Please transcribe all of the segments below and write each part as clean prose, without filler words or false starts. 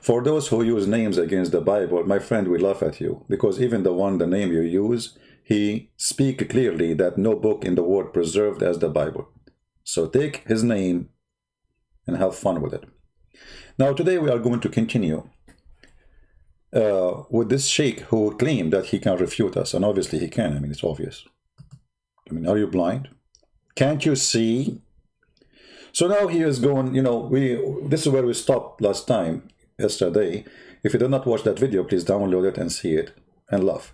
For those who use names against the Bible, my friend, we laugh at you, because even the name you use, he speak clearly that no book in the world preserved as the Bible. So take his name and have fun with it. Now today we are going to continue with this sheikh who claimed that he can refute us, and obviously he can. I mean, it's obvious. I mean, are you blind? Can't you see? So now he is going, you know, this is where we stopped last time, yesterday. If you did not watch that video, please download it and see it and laugh.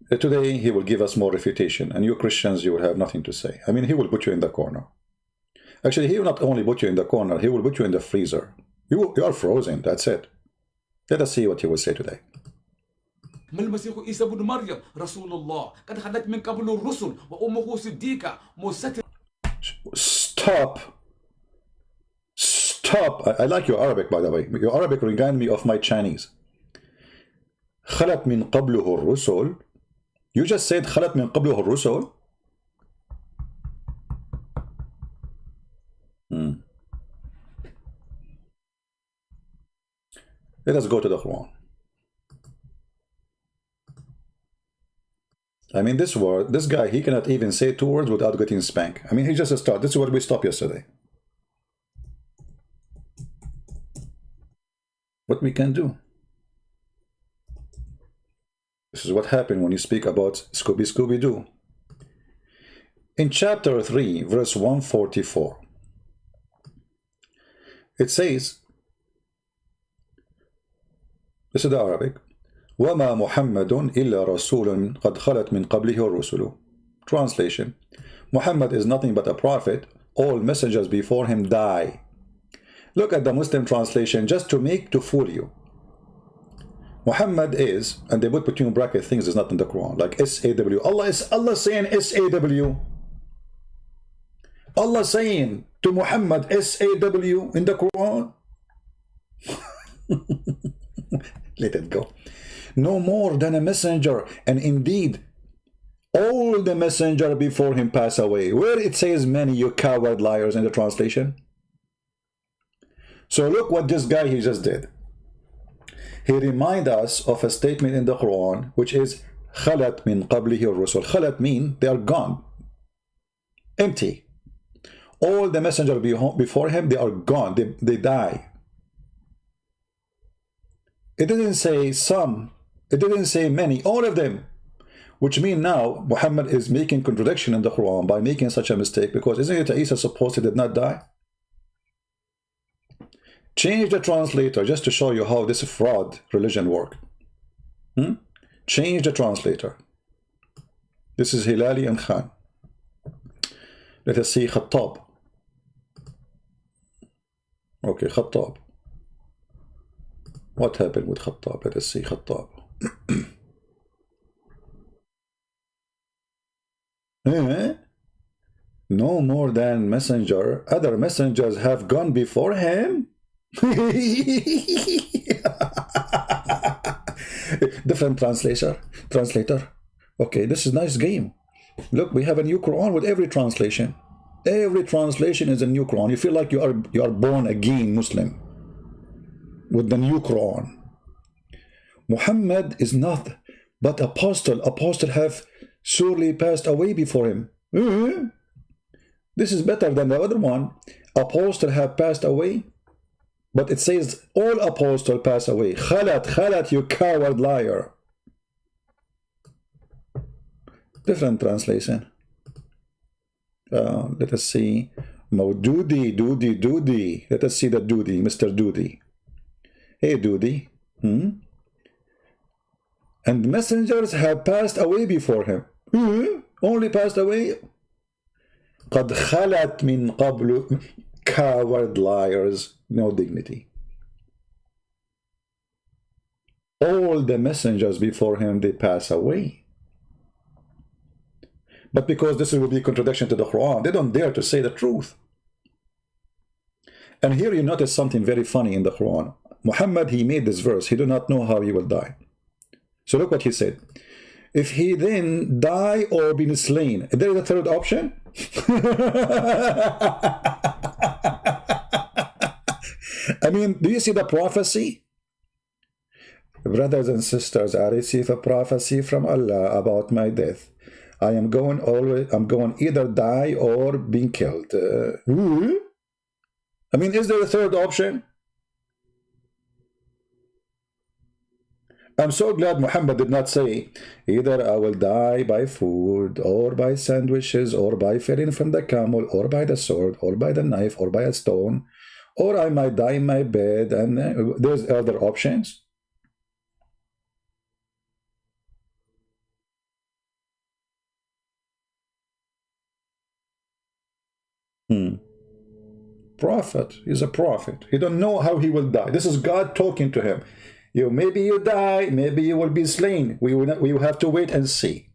Today he will give us more refutation, and you Christians, you will have nothing to say. I mean, he will put you in the corner. Actually, he will not only put you in the corner, he will put you in the freezer. You are frozen, that's it. Let us see what he will say today. ما المسيح عيسى ابن مريم رسول الله قد خلت من قبل الرسل وأمه صديقة مستتر. Stop. I like your Arabic, by the way. Your Arabic reminds me of my Chinese. خلت من قبله الرسل. You just said خلت من قبله الرسل. Let us go to the Quran. I mean, this guy, he cannot even say 2 words without getting spanked. I mean, he just started. This is what we stopped yesterday. What we can do. This is what happened when you speak about Scooby-Doo. In chapter 3, verse 144, it says, this is the Arabic, وَمَا مُحَمَّدٌ إِلَّا رَسُولٌ قَدْ خَلَتْ مِنْ قَبْلِهِ الرُّسُلُ. Translation: Muhammad is nothing but a prophet. All messengers before him die. Look at the Muslim translation just to fool you. Muhammad is, and they put between bracket things is not in the Quran, like S-A-W. Allah saying S-A-W. Allah saying to Muhammad S-A-W in the Quran. Let it go. No more than a messenger, and indeed all the messenger before him pass away. Where it says many, you coward liars, in the translation. So look what this guy he just did. He remind us of a statement in the Quran which is خَلَتْ مِنْ قَبْلِهِ الرُّسُلُ. خَلَتْ mean they are gone, empty. All the messenger before him, they are gone, they die. It didn't say some, it didn't say many, all of them. Which mean now Muhammad is making contradiction in the Quran by making such a mistake, because isn't it Isa supposed he did not die? Change the translator just to show you how this fraud religion works. Change the translator. This is Hilali and Khan. Let us see Khattab. Okay, Khattab. What happened with Khattab? Let us see Khattab. No more than messenger. Other messengers have gone before him. Different translator. Okay, this is a nice game. Look, we have a new Quran with every translation. Every translation is a new Quran. You feel like you are born again Muslim with the new Quran. Muhammad is not but apostle. Apostle have surely passed away before him. This is better than the other one. Apostle have passed away. But it says all apostles pass away. Khalat, you coward liar. Different translation. Let us see. Doody. Let us see the Doody, Mr. Doody. Hey, Doody. And messengers have passed away before him. Only passed away. قَدْ خَلَتْ مِنْ قَبْلُ. Coward liars. No dignity. All the messengers before him, they pass away. But because this will be a contradiction to the Quran, they don't dare to say the truth. And here you notice something very funny in the Quran. Muhammad, he made this verse. He did not know how he will die. So look what he said. If he then die or been slain, is there a third option? I mean, do you see the prophecy? Brothers and sisters, I receive a prophecy from Allah about my death. I'm going either die or being killed. I mean, is there a third option? I'm so glad Muhammad did not say, either I will die by food, or by sandwiches, or by falling from the camel, or by the sword, or by the knife, or by a stone, or I might die in my bed, and there's other options. Prophet. He's a prophet. He don't know how he will die. This is God talking to him. Maybe you die, maybe you will be slain. We will have to wait and see.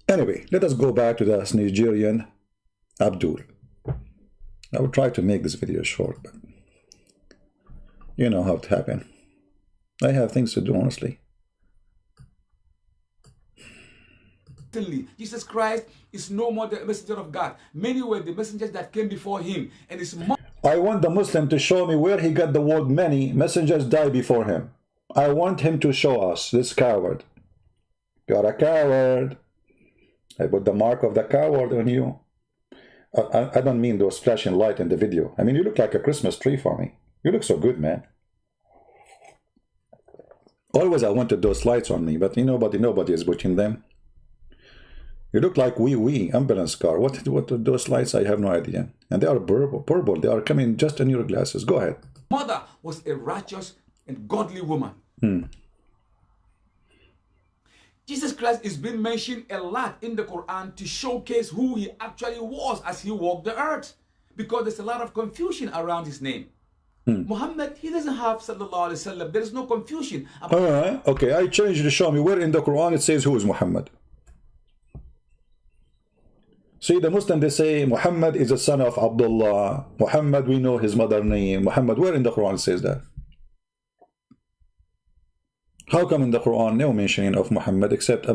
Anyway, let us go back to this Nigerian Abdul. I will try to make this video short, but you know how it happened. I have things to do, honestly. Jesus Christ is no more the messenger of God. Many were the messengers that came before him, and it's more. I want the Muslim to show me where he got the word many messengers die before him. I want him to show us, this coward. You are a coward. I put the mark of the coward on you. I don't mean those flashing light in the video. I mean, you look like a Christmas tree for me. You look so good, man. Always I wanted those lights on me, but nobody is putting them. You look like wee ambulance car. What are those lights? I have no idea. And they are purple. They are coming just in your glasses. Go ahead. Mother was a righteous and godly woman. Jesus Christ is being mentioned a lot in the Quran to showcase who he actually was as he walked the earth. Because there's a lot of confusion around his name. Muhammad, he doesn't have sallallahu alaihi wasallam. There is no confusion. Okay, I changed to show me where in the Quran it says who is Muhammad. See, the Muslim, they say Muhammad is the son of Abdullah. Muhammad, we know his mother name. Muhammad, where in the Quran says that? How come in the Quran no mentioning of Muhammad, except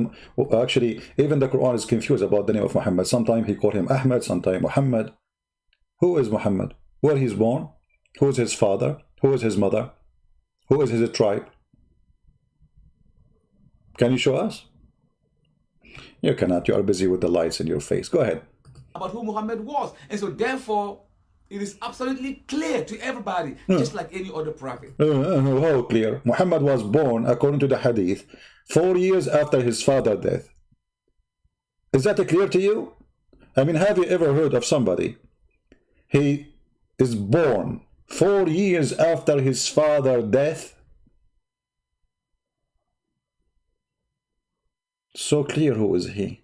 actually even the Quran is confused about the name of Muhammad. Sometimes he called him Ahmed, sometimes Muhammad. Who is Muhammad? Where he's born? Who is his father? Who is his mother? Who is his tribe? Can you show us? You cannot. You are busy with the lights in your face. Go ahead. About who Muhammad was. And so therefore, it is absolutely clear to everybody, just like any other prophet. How clear? Muhammad was born, according to the hadith, 4 years after his father's death. Is that clear to you? I mean, have you ever heard of somebody? He is born 4 years after his father's death. So clear who is he.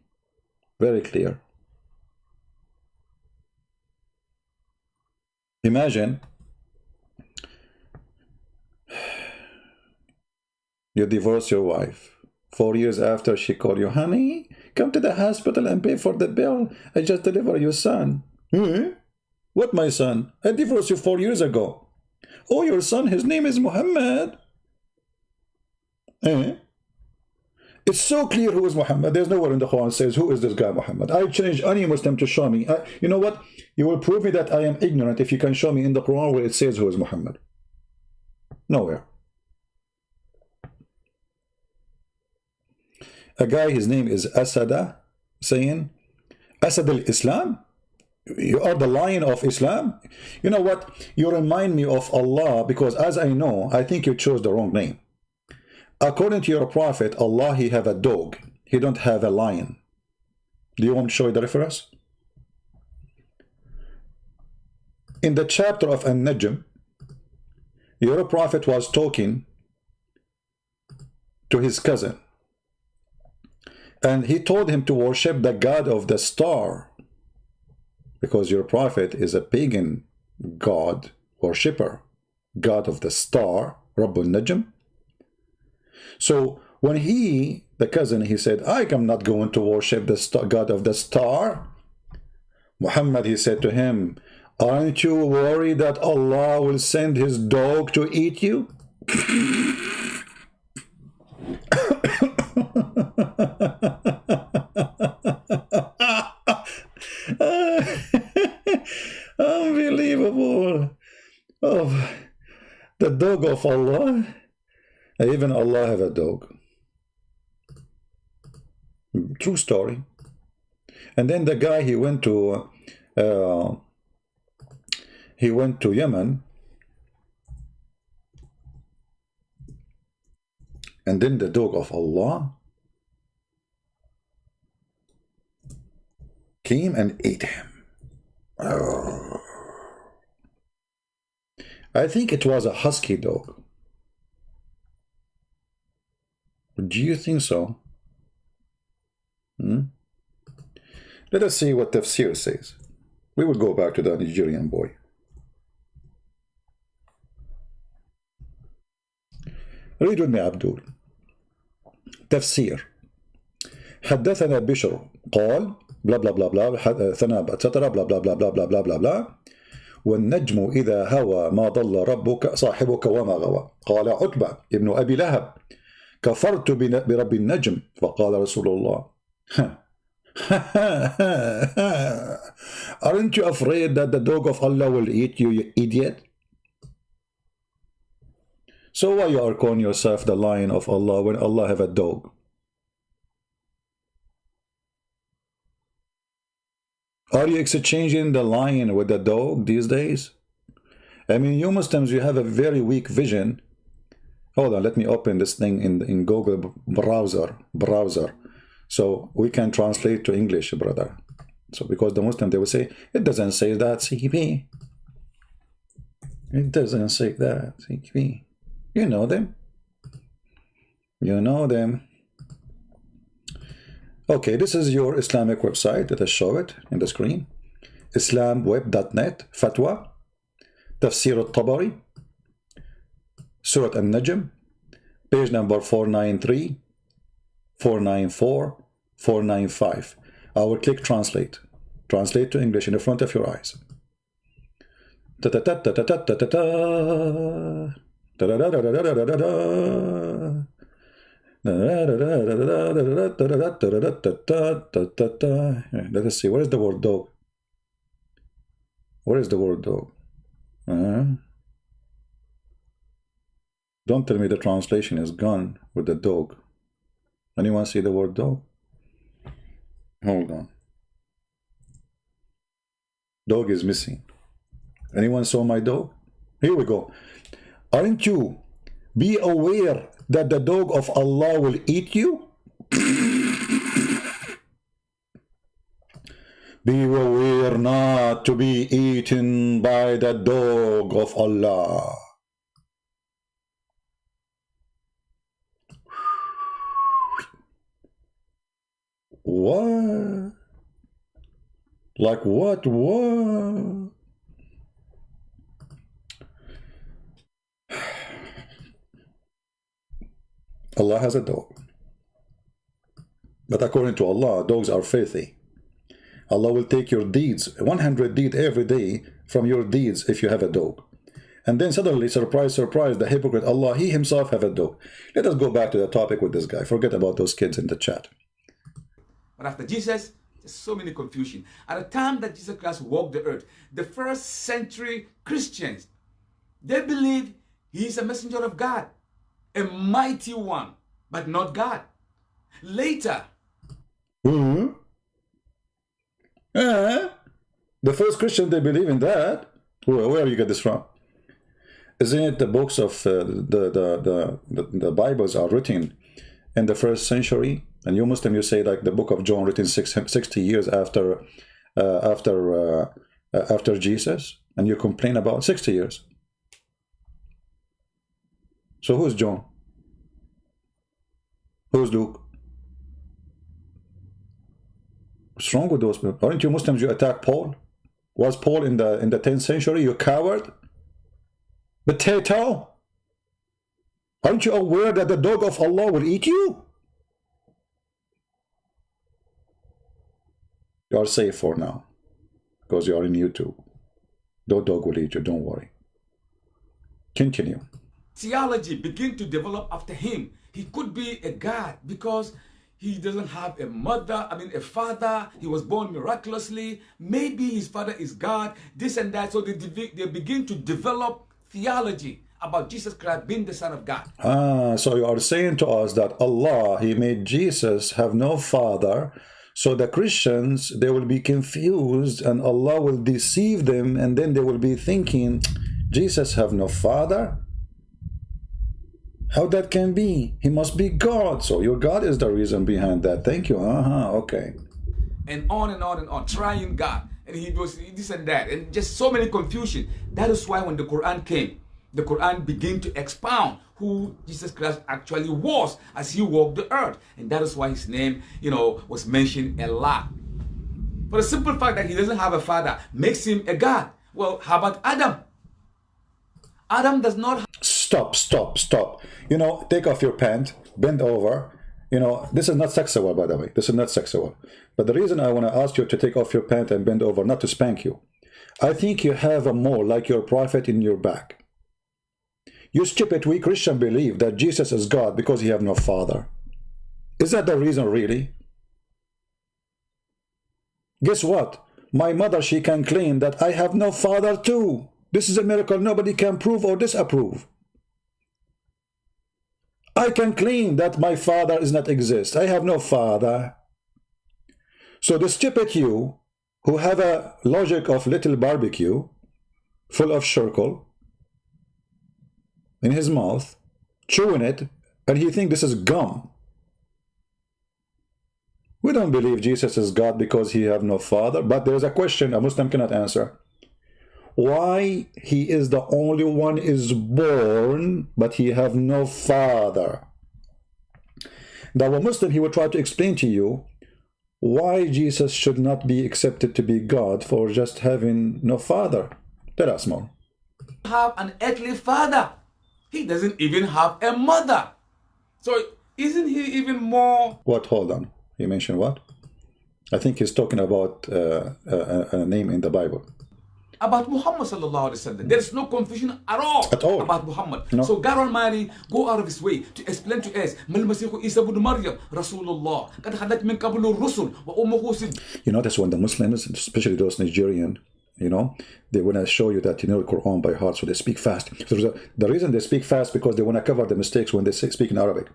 Very clear. Imagine you divorce your wife. 4 years after she called you, honey, come to the hospital and pay for the bill. I just delivered your son. What, my son? I divorced you 4 years ago. Oh, your son, his name is Muhammad. It's so clear who is Muhammad. There's nowhere in the Quran says, who is this guy Muhammad? I challenge any Muslim to show me. You know what? You will prove me that I am ignorant if you can show me in the Quran where it says who is Muhammad. Nowhere. A guy, his name is Asada, saying, Asad al-Islam? You are the lion of Islam? You know what? You remind me of Allah, because as I know, I think you chose the wrong name. According to your prophet, Allah, he have a dog. He don't have a lion. Do you want to show you the reference? In the chapter of An-Najm, your prophet was talking to his cousin. And he told him to worship the god of the star. Because your prophet is a pagan god worshipper. God of the star, Rabbul Najm. So when the cousin, he said, I am not going to worship the God of the star. Muhammad, he said to him, aren't you worried that Allah will send his dog to eat you? Unbelievable. of Allah. Even Allah have a dog. True story. And then the guy, he went to Yemen, and then the dog of Allah came and ate him. I think it was a husky dog. Do you think so? Let us see what Tafsir says. We will go back to the Nigerian boy. Read with me, Abdul. تفسير. حدثنا بشر قال بلا بلا بلا بلا ثناء etc بلا بلا بلا بلا بلا بلا بلا بلا والنجم إذا هوى ما ضل ربك صاحبك وما غوى. قال عتبة ابن أبي لهب كفرت برب النجم. فقال رسول الله aren't you afraid that the dog of Allah will eat you, you idiot? So why you are calling yourself the lion of Allah when Allah have a dog? Are you exchanging the lion with the dog these days? I mean, you Muslims, you have a very weak vision. Hold on, let me open this thing in Google browser. So we can translate to English, brother. So because the Muslim, they will say, it doesn't say that, CP. It doesn't say that, CP. You know them. You know them. Okay, this is your Islamic website. Let us show it in the screen. islamweb.net, Fatwa, Tafsir al-Tabari, Surah al-Najm, page number 493, 494, 495. I will click translate. Translate to English in the front of your eyes. Let us see. Where is the word dog? Where is the word dog? Don't tell me the translation is gone with the dog. Anyone see the word dog? Hold on. Dog is missing. Anyone saw my dog? Here we go. Aren't you? Be aware that the dog of Allah will eat you. Be aware not to be eaten by the dog of Allah. What? Like what? What? Allah has a dog. But according to Allah, dogs are filthy. Allah will take your deeds, 100 deeds every day from your deeds if you have a dog. And then suddenly, surprise, surprise, the hypocrite Allah, he himself have a dog. Let us go back to the topic with this guy. Forget about those kids in the chat. But after Jesus, there's so many confusion. At the time that Jesus Christ walked the earth, the first century Christians, they believe he is a messenger of God, a mighty one, but not God. Later, the first Christian, they believe in that. Where you get this from? Isn't it the books of the Bibles are written in the first century? And you Muslim, you say like the book of John written 60 years after Jesus, and you complain about 60 years. So who's John? Who's Luke? What's wrong with those people? Aren't you Muslims? You attack Paul? Was Paul in the 10th century? You coward? Potato? Aren't you aware that the dog of Allah will eat you? You are safe for now, because you are in YouTube. No dog will eat you, don't worry. Continue. Theology began to develop after him. He could be a God because he doesn't have a mother, a father. He was born miraculously. Maybe his father is God, this and that. So they begin to develop theology about Jesus Christ being the Son of God. So you are saying to us that Allah, He made Jesus have no father, so the Christians, they will be confused and Allah will deceive them, and then they will be thinking, Jesus have no father? How that can be? He must be God. So your God is the reason behind that. Thank you. Okay. And on and on and on, trying God. And he does this and that. And just so many confusion. That is why when the Quran came, the Quran began to expound who Jesus Christ actually was as he walked the earth. And that is why his name, was mentioned a lot. For the simple fact that he doesn't have a father makes him a God. Well, how about Adam? Adam does not have... Stop. Take off your pant, bend over. This is not sexual, by the way. This is not sexual. But the reason I want to ask you to take off your pant and bend over, not to spank you. I think you have a mole like your prophet in your back. You stupid, we Christian believe that Jesus is God because he have no father. Is that the reason, really? Guess what? My mother, she can claim that I have no father too. This is a miracle nobody can prove or disapprove. I can claim that my father does not exist. I have no father. So the stupid you, who have a logic of little barbecue, full of circle, in his mouth, chewing it, and he thinks this is gum. We don't believe Jesus is God because he have no father, but there is a question a Muslim cannot answer. Why he is the only one is born, but he have no father? Now a Muslim, he will try to explain to you why Jesus should not be accepted to be God for just having no father. Tell us more. Have an earthly father. He doesn't even have a mother. So isn't he even more... What? Hold on. He mentioned what? I think he's talking about a name in the Bible. About Muhammad sallallahu alaihi wasallam. There is no confusion at all about Muhammad. No. So God Almighty go out of his way to explain to us, That's when the Muslims, especially those Nigerian, they want to show you that the Quran by heart, so they speak fast. So the reason they speak fast because they want to cover the mistakes when they speak in Arabic.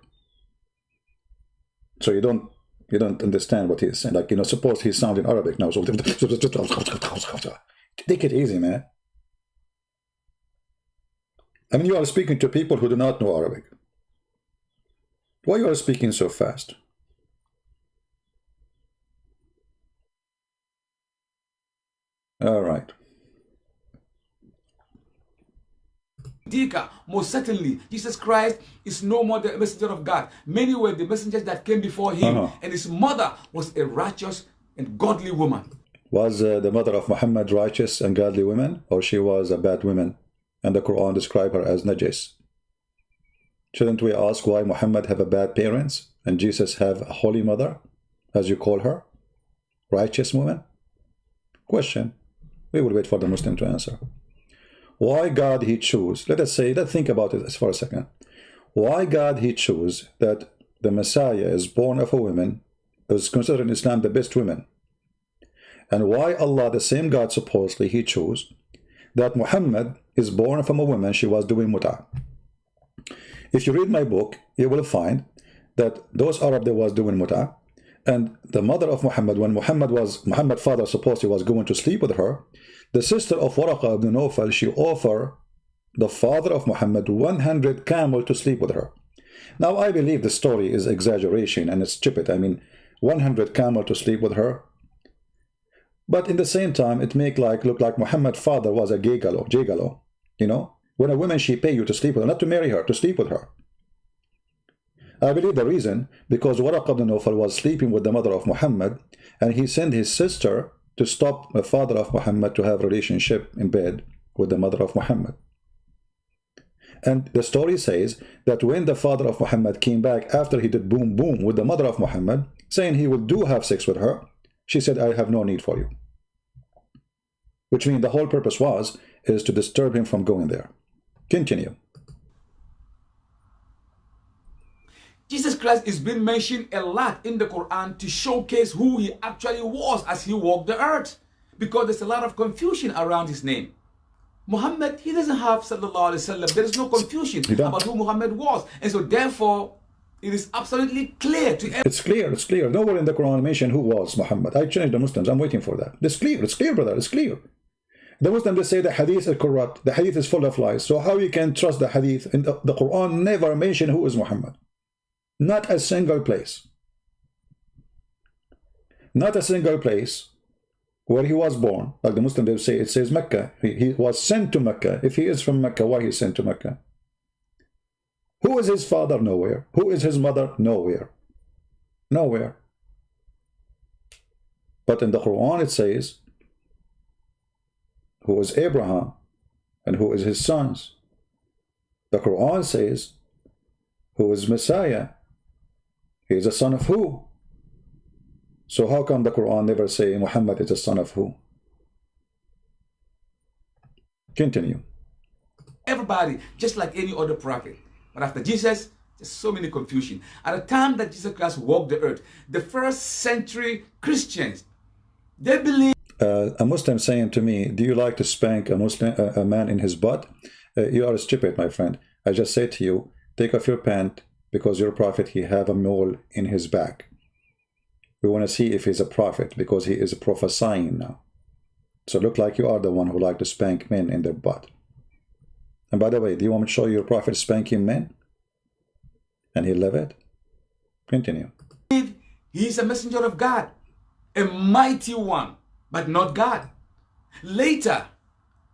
So you don't understand what he's saying. Like, suppose he's sounding Arabic now. So take it easy, man. I mean, you are speaking to people who do not know Arabic. Why you are speaking so fast? All right. Most certainly, Jesus Christ is no more the messenger of God. Many were the messengers that came before him, and his mother was a righteous and godly woman. Was the mother of Muhammad righteous and godly woman, or she was a bad woman, and the Quran described her as najis? Shouldn't we ask why Muhammad have a bad parents and Jesus have a holy mother, as you call her, righteous woman? Question. We will wait for the Muslim to answer. Why God he choose? Let's think about it for a second. Why God he choose that the Messiah is born of a woman, is considered in Islam the best woman? And why Allah, the same God supposedly, he chose that Muhammad is born from a woman, she was doing mut'ah. If you read my book, you will find that those Arab that was doing mut'ah, and the mother of Muhammad, when Muhammad's father supposedly was going to sleep with her, the sister of Waraqah ibn Nawfal, she offered the father of Muhammad 100 camel to sleep with her. Now I believe the story is exaggeration and it's stupid. I mean, 100 camel to sleep with her. But in the same time, it look like Muhammad's father was a gigolo. When a woman, she pay you to sleep with her, not to marry her, to sleep with her. I believe the reason, because Waraqah ibn Nawfal was sleeping with the mother of Muhammad, and he sent his sister to stop the father of Muhammad to have a relationship in bed with the mother of Muhammad. And the story says that when the father of Muhammad came back after he did boom boom with the mother of Muhammad, saying he would have sex with her, she said, I have no need for you. Which means the whole purpose is to disturb him from going there. Continue. Jesus Christ is being mentioned a lot in the Quran to showcase who he actually was as he walked the earth. Because there's a lot of confusion around his name. Muhammad, he doesn't have sallallahu alaihi wasallam. There is no confusion about who Muhammad was. And so therefore, it is absolutely clear to everyone. It's clear, it's clear. Nowhere in the Quran mention who was Muhammad. I challenge the Muslims. I'm waiting for that. It's clear, brother. It's clear. The Muslims, they say the hadith is corrupt. The hadith is full of lies. So how you can trust the hadith? And the Quran never mention who is Muhammad. Not a single place. Not a single place where he was born. Like the Muslims, they say, it says Mecca. He was sent to Mecca. If he is from Mecca, why he sent to Mecca? Who is his father? Nowhere. Who is his mother? Nowhere. Nowhere. But in the Quran it says, who is Abraham and who is his sons. The Quran says, who is Messiah? He is a son of who? So how come the Quran never say Muhammad is a son of who? Continue. Everybody, just like any other prophet. But after Jesus, there's so many confusion. At the time that Jesus Christ walked the earth, the first century Christians, they believe. A Muslim saying to me, do you like to spank a man in his butt? You are stupid, my friend. I just say to you, take off your pant, because your prophet, he have a mole in his back. We want to see if he's a prophet, because he is prophesying now. So look like you are the one who like to spank men in their butt. And by the way, do you want me to show you your prophet spanking men? And he live it? Continue. He is a messenger of God, a mighty one, but not God. Later,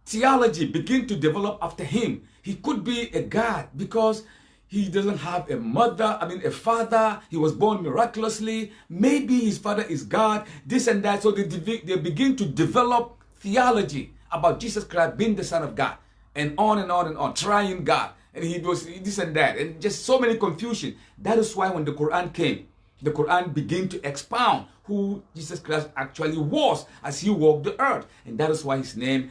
theology began to develop after him. He could be a God because he doesn't have a mother, a father. He was born miraculously. Maybe his father is God, this and that. So they begin to develop theology about Jesus Christ being the Son of God. And on and on and on, trying God. And he was this and that. And just so many confusion. That is why when the Quran came, the Quran began to expound who Jesus Christ actually was as he walked the earth. And that is why his name,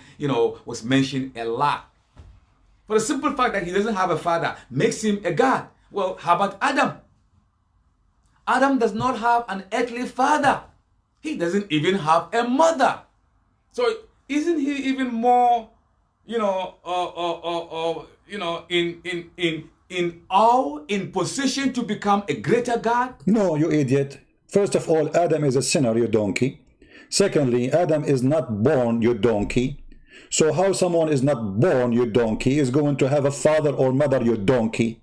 was mentioned a lot. For the simple fact that he doesn't have a father makes him a God. Well, how about Adam? Adam does not have an earthly father. He doesn't even have a mother. So isn't he even more, in position to become a greater God? No, you idiot. First of all, Adam is a sinner, you donkey. Secondly, Adam is not born, you donkey. So how someone is not born, you donkey, is going to have a father or mother, you donkey?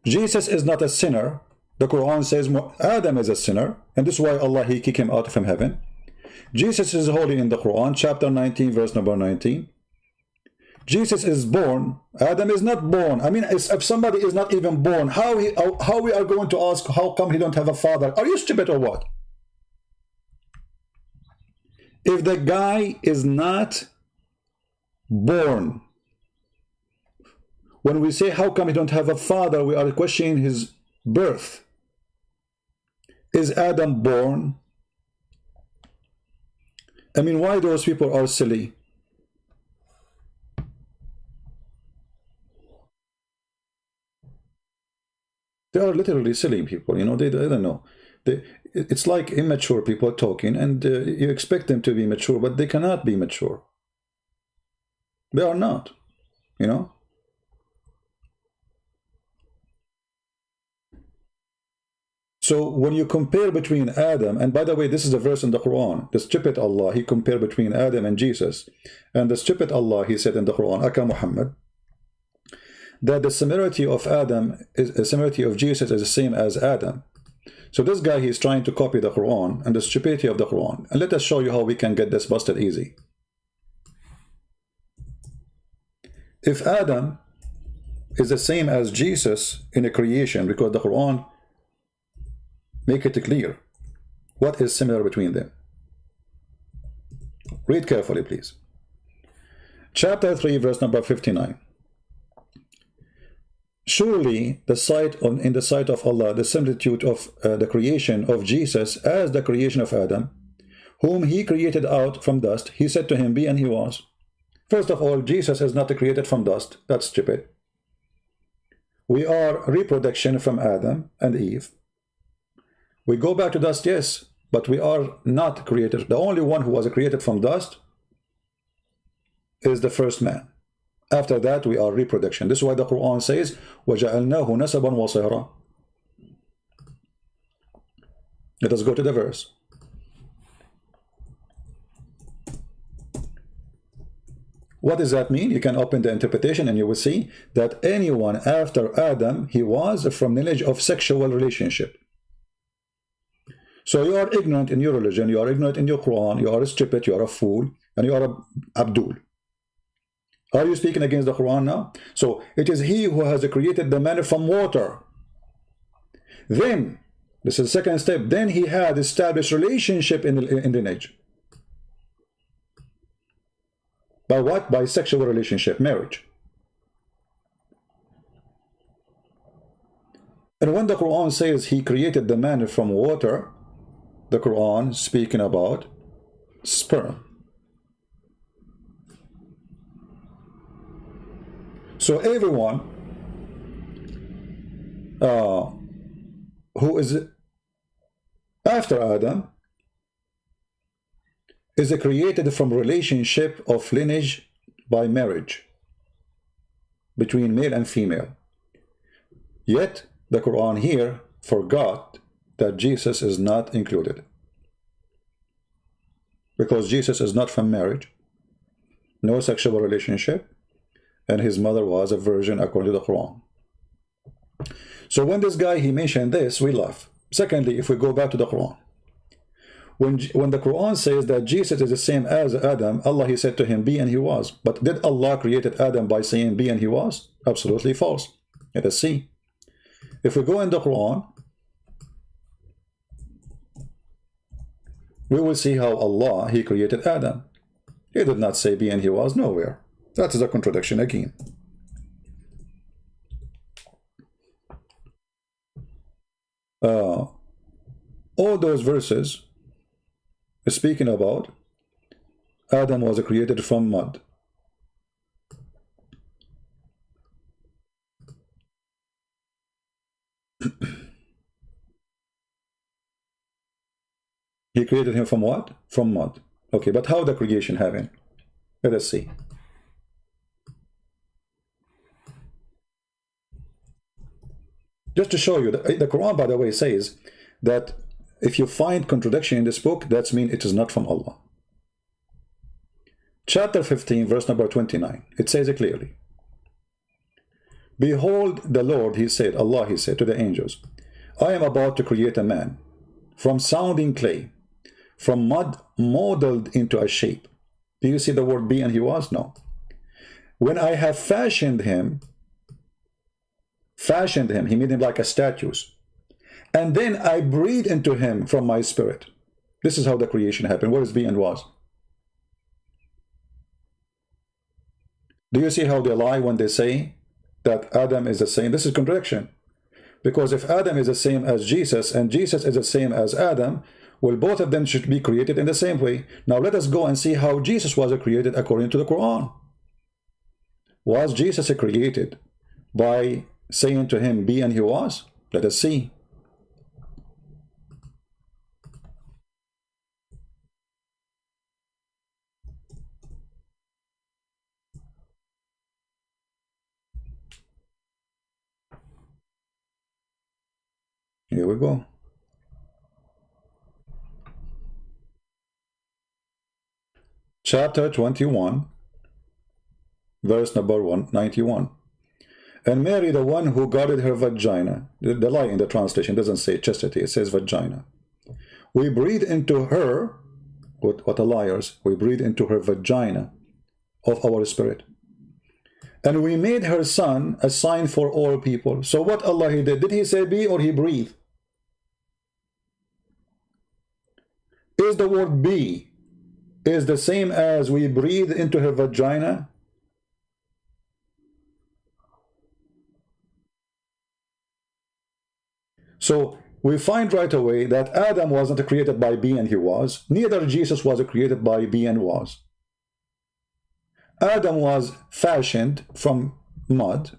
Jesus is not a sinner. The Quran says Adam is a sinner, and this is why Allah, he kicked him out from heaven. Jesus is holy in the Quran, chapter 19, verse number 19. Jesus is born. Adam is not born. If somebody is not even born, how we are going to ask, how come he don't have a father? Are you stupid or what? If the guy is not born, when we say how come he don't have a father, we are questioning his birth. Is Adam born? Why those people are silly? They are literally silly people, they don't know. It's like immature people talking, and you expect them to be mature, but they cannot be mature. They are not, So when you compare between Adam, and by the way, this is a verse in the Quran, the stupid Allah, he compared between Adam and Jesus. And the stupid Allah, he said in the Quran, Aka Muhammad, that the similarity of similarity of Jesus is the same as Adam. So this guy, he's trying to copy the Quran and the stupidity of the Quran. And let us show you how we can get this busted easy. If Adam is the same as Jesus in a creation, because the Quran make it clear what is similar between them. Read carefully, please. Chapter 3, verse number 59. Surely in the sight of Allah, the similitude of the creation of Jesus as the creation of Adam, whom he created out from dust, he said to him, be, and he was. First of all, Jesus is not created from dust. That's stupid. We are reproduction from Adam and Eve. We go back to dust, yes, but we are not created. The only one who was created from dust is the first man. After that, we are reproduction. This is why the Quran says, وَجَعَلْنَاهُ نَسَبًا وَصِهْرًا. Let us go to the verse. What does that mean? You can open the interpretation and you will see that anyone after Adam, he was from lineage of sexual relationship. So you are ignorant in your religion, you are ignorant in your Quran, you are a stupid, you are a fool, and you are a Abdul. Are you speaking against the Quran now? So it is he who has created the man from water. Then, this is the second step, then he had established relationship in the lineage. By what? By sexual relationship, marriage. And when the Quran says he created the man from water, the Quran speaking about sperm. So everyone who is after Adam is created from relationship of lineage by marriage between male and female. Yet the Quran here forgot that Jesus is not included, because Jesus is not from marriage, no sexual relationship, and his mother was a virgin according to the Quran. So when this guy, he mentioned this, we laugh. Secondly, if we go back to the Quran, when the Quran says that Jesus is the same as Adam, Allah, he said to him, be, and he was. But did Allah created Adam by saying be and he was? Absolutely false. Let us see. If we go in the Quran, we will see how Allah, he created Adam. He did not say be and he was, nowhere. That is a contradiction again. All those verses speaking about Adam was created from mud. He created him from what? From mud. Okay, but how the creation happened? Let us see. Just to show you, the Quran, by the way, says that if you find contradiction in this book, that means it is not from Allah. Chapter 15, verse number 29, it says it clearly. Behold, the Lord, he said, Allah, he said to the angels, I am about to create a man from sounding clay, from mud molded into a shape. Do you see the word be and he was? No. When I have fashioned him, he made him like a statue. And then I breathed into him from my spirit. This is how the creation happened. What is be and was? Do you see how they lie when they say that Adam is the same? This is contradiction. Because if Adam is the same as Jesus and Jesus is the same as Adam, well, both of them should be created in the same way. Now let us go and see how Jesus was created according to the Quran. Was Jesus created by saying to him, be and he was? Let us see. Here we go. Chapter 21, verse number 191. And Mary, the one who guarded her vagina, the lie in the translation doesn't say chastity, it says vagina. We breathe into her, what a liars, we breathe into her vagina of our spirit. And we made her son a sign for all people. So what Allah he did he say be or he breathe? Is the word be is the same as we breathe into her vagina? So we find right away that Adam wasn't created by be and he was, neither Jesus was created by be and was. Adam was fashioned from mud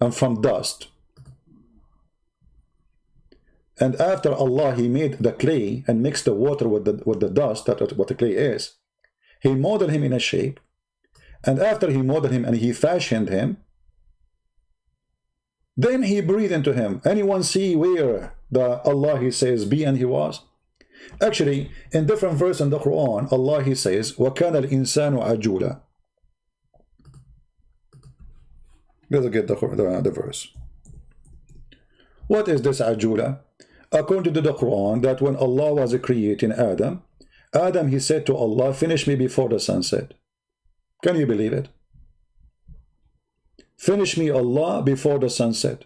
and from dust. And after Allah, he made the clay and mixed the water with the dust, that's what the clay is. He molded him in a shape. And after he molded him and he fashioned him, then he breathed into him. Anyone see where the Allah, he says, be and he was? Actually, in different verse in the Quran, Allah, he says, وَكَانَ الْإِنسَانُ عَجُولًا. Let's get the verse. What is this ajula? According to the Quran, that when Allah was creating Adam, he said to Allah, finish me before the sunset. Can you believe it? Finish me, Allah, before the sunset.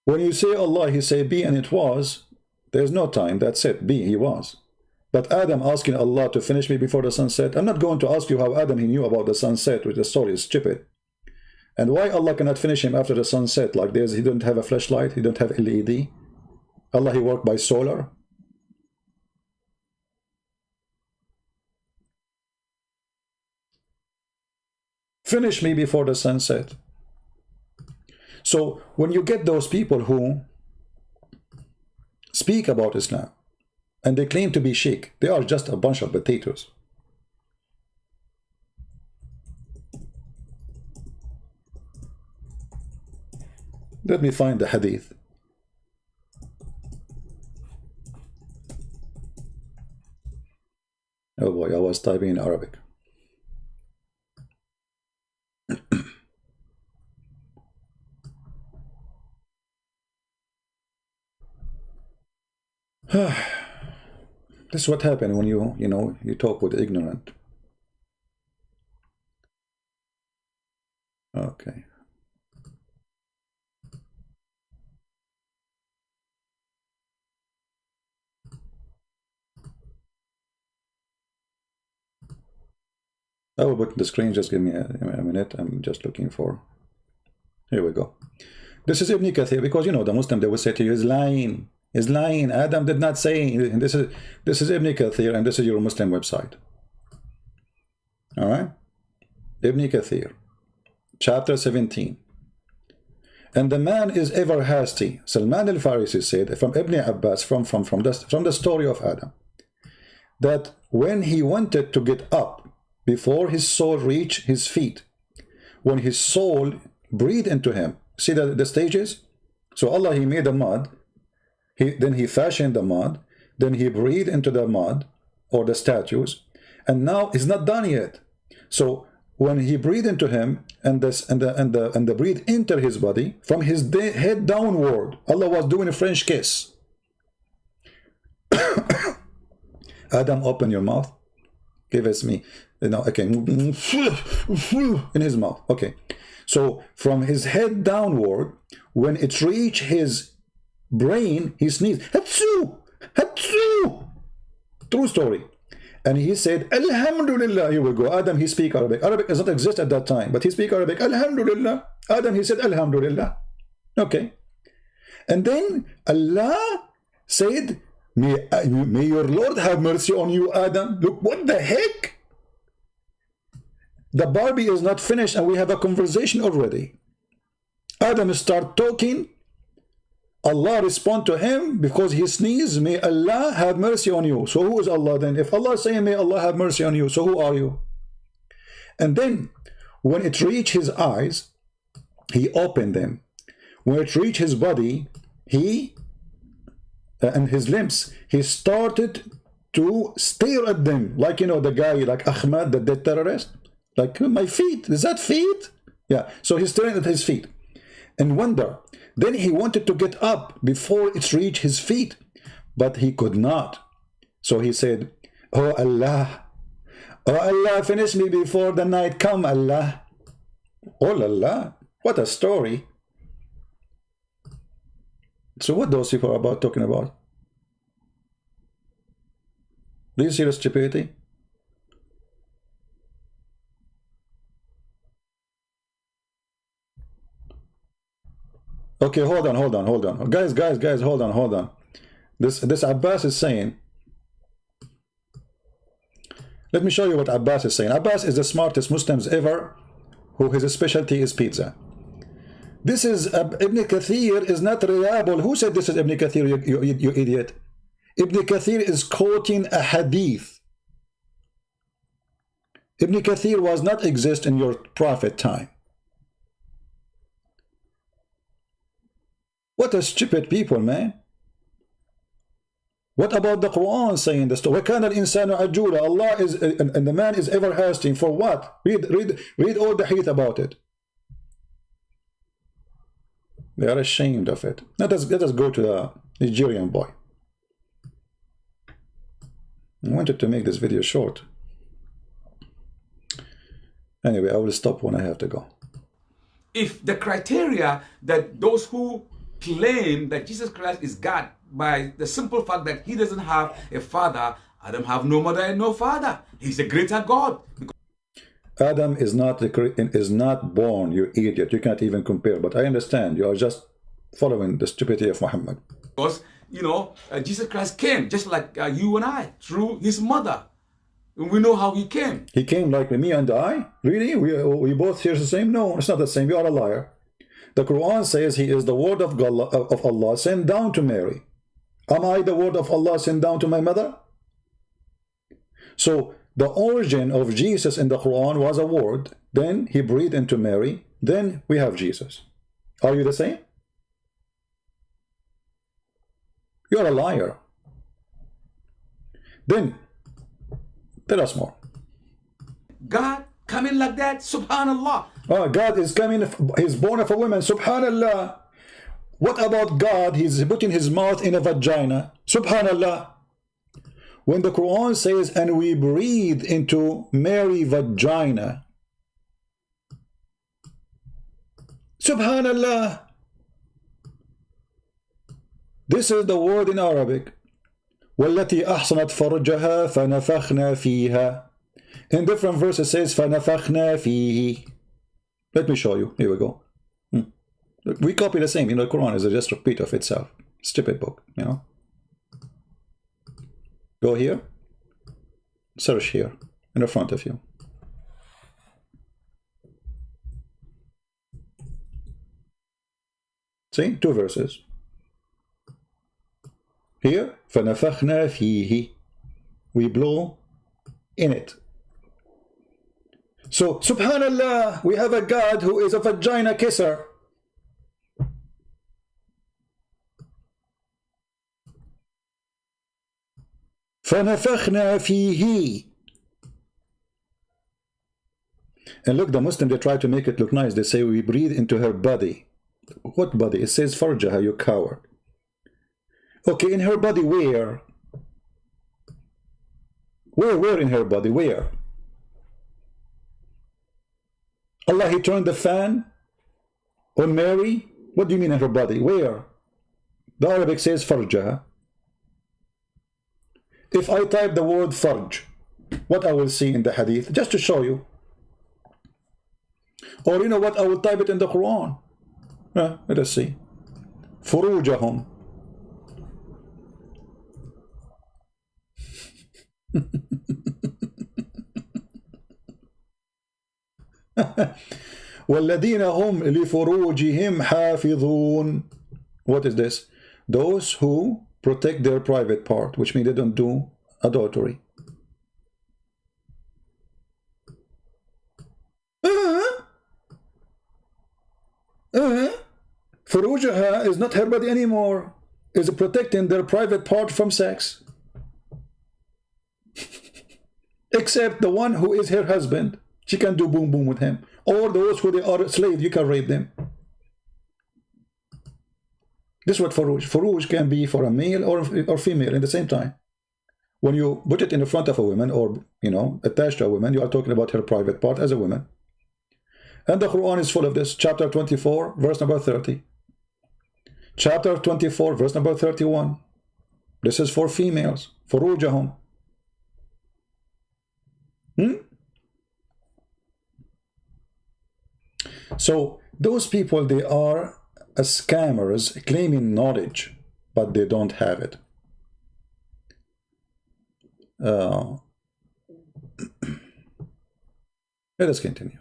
When you say Allah, he say be and it was, there's no time, that's it, be, he was. But Adam asking Allah to finish me before the sunset, I'm not going to ask you how Adam, he knew about the sunset, which the story is stupid. And why Allah cannot finish him after the sunset like this? He didn't have a flashlight, he didn't have LED. Allah, he worked by solar. Finish me before the sunset. So when you get those people who speak about Islam and they claim to be sheikh, they are just a bunch of potatoes. Let me find the hadith. Oh boy, I was typing in Arabic. This is what happened when you talk with ignorant. Okay. I will put the screen, just give me a minute. I'm just looking for. Here we go. This is Ibn Kathir, because the Muslim, they will say to you, is lying. Is lying. Adam did not say. This is Ibn Kathir, and this is your Muslim website. All right? Ibn Kathir, chapter 17. And the man is ever hasty. Salman al-Farisi said from Ibn Abbas, from the story of Adam, that when he wanted to get up, before his soul reached his feet, when his soul breathed into him, see the stages? So Allah, he made the mud, then he fashioned the mud, then he breathed into the mud or the statues, and now it's not done yet. So when he breathed into him and the breathe entered his body, from his head downward, Allah was doing a French kiss. Adam, open your mouth. Give us me. Okay, in his mouth. Okay, so from his head downward, when it reached his brain, he sneezed. Hatsu! Hatsu! True story. And he said, Alhamdulillah. Here we go. Adam, he speak Arabic. Arabic does not exist at that time, but he speak Arabic. Alhamdulillah. Adam, he said, Alhamdulillah. Okay. And then Allah said, may your Lord have mercy on you, Adam. Look, what the heck? The Barbie is not finished and we have a conversation already. Adam start talking. Allah respond to him because he sneezed. May Allah have mercy on you. So who is Allah then? If Allah is saying may Allah have mercy on you, so who are you? And then when it reached his eyes, he opened them. When it reached his body, he and his limbs, he started to stare at them, like the guy, like Ahmad, the dead terrorist. Like, my feet, is that feet? Yeah, so he's staring at his feet and wonder. Then he wanted to get up before it reached his feet, but he could not. So he said, oh Allah, finish me before the night come, Allah. Oh Allah, what a story. So what those people are about talking about? Do you see the stupidity? Okay, hold on. Guys, hold on. This Abbas is saying, let me show you what Abbas is saying. Abbas is the smartest Muslims ever, who his specialty is pizza. This is Ibn Kathir is not reliable. Who said this is Ibn Kathir, you idiot? Ibn Kathir is quoting a hadith. Ibn Kathir was not exist in your prophet time. What a stupid people, man. What about the Quran saying this? وَكَانَ الْإِنسَانُ عَجُولًا. Allah is, and the man is ever hasting. For what? Read all the hadith about it. They are ashamed of it. Let us go to the Nigerian boy. I wanted to make this video short. Anyway, I will stop when I have to go. If the criteria that those who claim that Jesus Christ is God by the simple fact that he doesn't have a father, Adam have no mother and no father. He's a greater God. Adam is not born, you idiot. You can't even compare. But I understand. You are just following the stupidity of Muhammad. Because, you know, Jesus Christ came just like you and I, through his mother. We know how he came. He came like me and I? Really? We both hear the same? No, it's not the same. You are a liar. The Quran says he is the word of Allah sent down to Mary. Am I the word of Allah sent down to my mother? So the origin of Jesus in the Quran was a word. Then he breathed into Mary. Then we have Jesus. Are you the same? You're a liar. Then tell us more. God coming like that, subhanallah. Oh, God is coming, he's born of a woman, subhanallah. What about God? He's putting his mouth in a vagina, subhanallah. When the Quran says, and we breathe into Mary vagina, subhanallah. This is the word in Arabic. وَالَّتِي أَحْصَنَتْ فَرْجَهَا فَنَفَخْنَا فِيهَا. In different verses it says فَنَفَخْنَا فِيهِ. Let me show you. Here we go. We copy the same. You know, the Quran is just a repeat of itself. Stupid book, you know. Go here. Search here in the front of you. See? Two verses. Here, فَنَفَخْنَا فِيهِ. We blow in it. So, subhanallah, we have a God who is a vagina kisser. فَنَفَخْنَا فِيهِ. And look, the Muslims, they try to make it look nice. They say we breathe into her body. What body? It says farjaha, you coward. Okay, in her body, where? Where in her body? Where? Allah, he turned the fan on Mary? What do you mean in her body? Where? The Arabic says farjaha. If I type the word farj, what I will see in the hadith, just to show you. Or you know what, I will type it in the Quran. Let us see. Furujahum. وَالَّذِينَ هُمْ لِفُرُوجِهِمْ حَافِظُونَ. What is this? Those who protect their private part, which means they don't do adultery. Furujaha is not her body anymore. Is protecting their private part from sex. Except the one who is her husband. She can do boom boom with him. Or those who they are slaves, you can rape them. This is what Furuj. Furuj can be for a male or female at the same time. When you put it in the front of a woman or, you know, attached to a woman, you are talking about her private part as a woman. And the Quran is full of this. Chapter 24, verse number 30. Chapter 24, verse number 31. This is for females. Furujahum. So those people, they are scammers claiming knowledge, but they don't have it. Let us continue.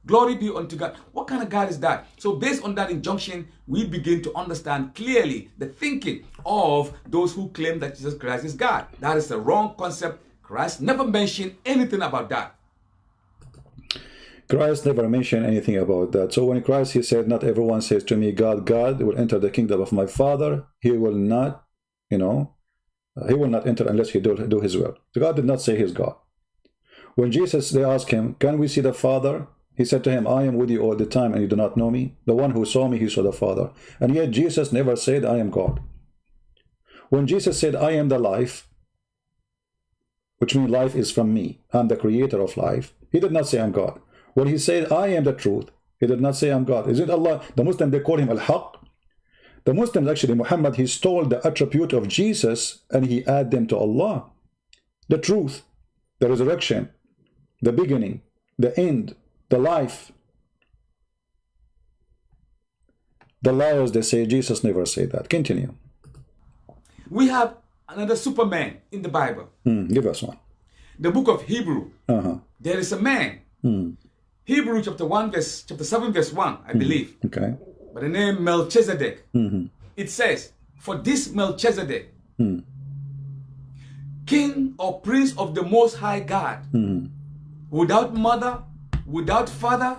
Glory be unto God. What kind of God is that? So based on that injunction, we begin to understand clearly the thinking of those who claim that Jesus Christ is God. That is a wrong concept. Christ never mentioned anything about that. Christ never mentioned anything about that. So when Christ, he said, not everyone says to me, God, God will enter the kingdom of my Father. He will not, you know, he will not enter unless he do his will. So God did not say he's God. When Jesus, they asked him, can we see the Father? He said to him, I am with you all the time and you do not know me. The one who saw me, he saw the Father. And yet Jesus never said, I am God. When Jesus said, I am the life, which means life is from me, I'm the creator of life, he did not say I'm God. When he said, I am the truth, he did not say I'm God. Is it Allah? The Muslims, they call him Al-Haq. The Muslims, actually, Muhammad, he stole the attribute of Jesus and he added them to Allah. The truth, the resurrection, the beginning, the end, the life. The liars, they say Jesus never said that. Continue. We have another Superman in the Bible. Give us one. The book of Hebrew. There is a man. Hebrew chapter 7 verse 1, I believe. Okay. By the name Melchizedek. It says, for this Melchizedek, king or prince of the Most High God, without mother, without father,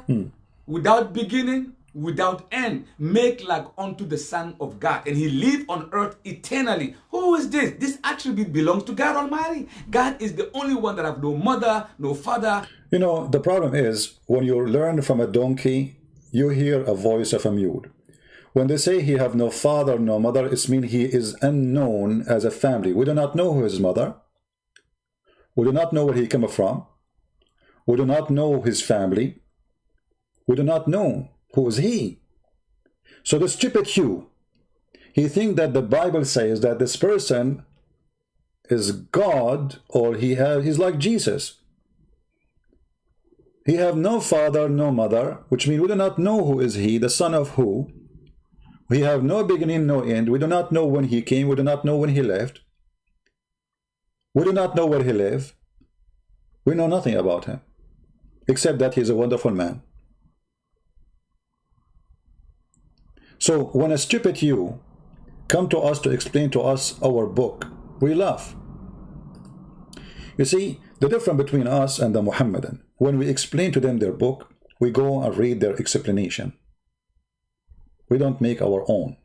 without beginning, without end, make like unto the Son of God. And he lived on earth eternally. Who is this? This attribute belongs to God Almighty. God is the only one that have no mother, no father. You know, the problem is, when you learn from a donkey, you hear a voice of a mule. When they say he have no father, no mother, it means he is unknown as a family. We do not know who his mother. We do not know where he came from. We do not know his family. We do not know who is he. So the stupid Hugh, he thinks that the Bible says that this person is God, or he's like Jesus. He have no father, no mother, which means we do not know who is he, the son of who. We have no beginning, no end. We do not know when he came. We do not know when he left. We do not know where he lived. We know nothing about him, except that he's a wonderful man. So when a stupid you come to us to explain to us our book, we laugh. You see, the difference between us and the Muhammadan, when we explain to them their book, we go and read their explanation. We don't make our own.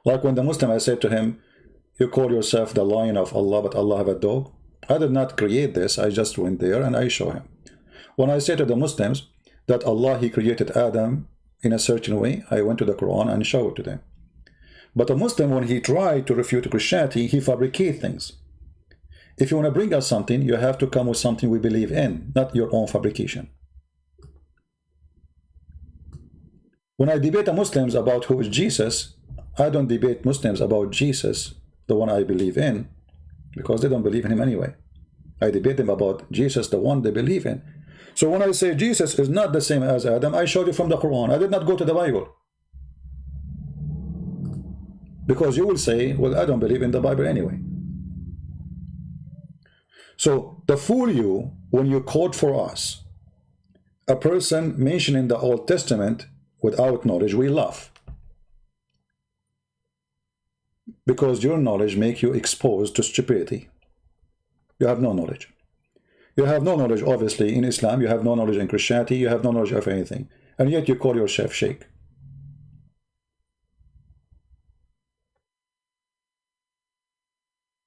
Like when the Muslim, I said to him, you call yourself the lion of Allah, but Allah have a dog. I did not create this. I just went there and I show him. When I say to the Muslims that Allah, he created Adam in a certain way, I went to the Quran and showed it to them. But a Muslim, when he tried to refute Christianity, he fabricates things. If you want to bring us something, you have to come with something we believe in, not your own fabrication. When I debate the Muslims about who is Jesus, I don't debate Muslims about Jesus, the one I believe in, because they don't believe in him anyway. I debate them about Jesus, the one they believe in. So when I say Jesus is not the same as Adam, I showed you from the Quran. I did not go to the Bible. Because you will say, well, I don't believe in the Bible anyway. So to fool you, when you quote for us a person mentioned in the Old Testament without knowledge, we laugh. Because your knowledge makes you exposed to stupidity. You have no knowledge. You have no knowledge, obviously, in Islam. You have no knowledge in Christianity. You have no knowledge of anything. And yet you call yourself sheikh.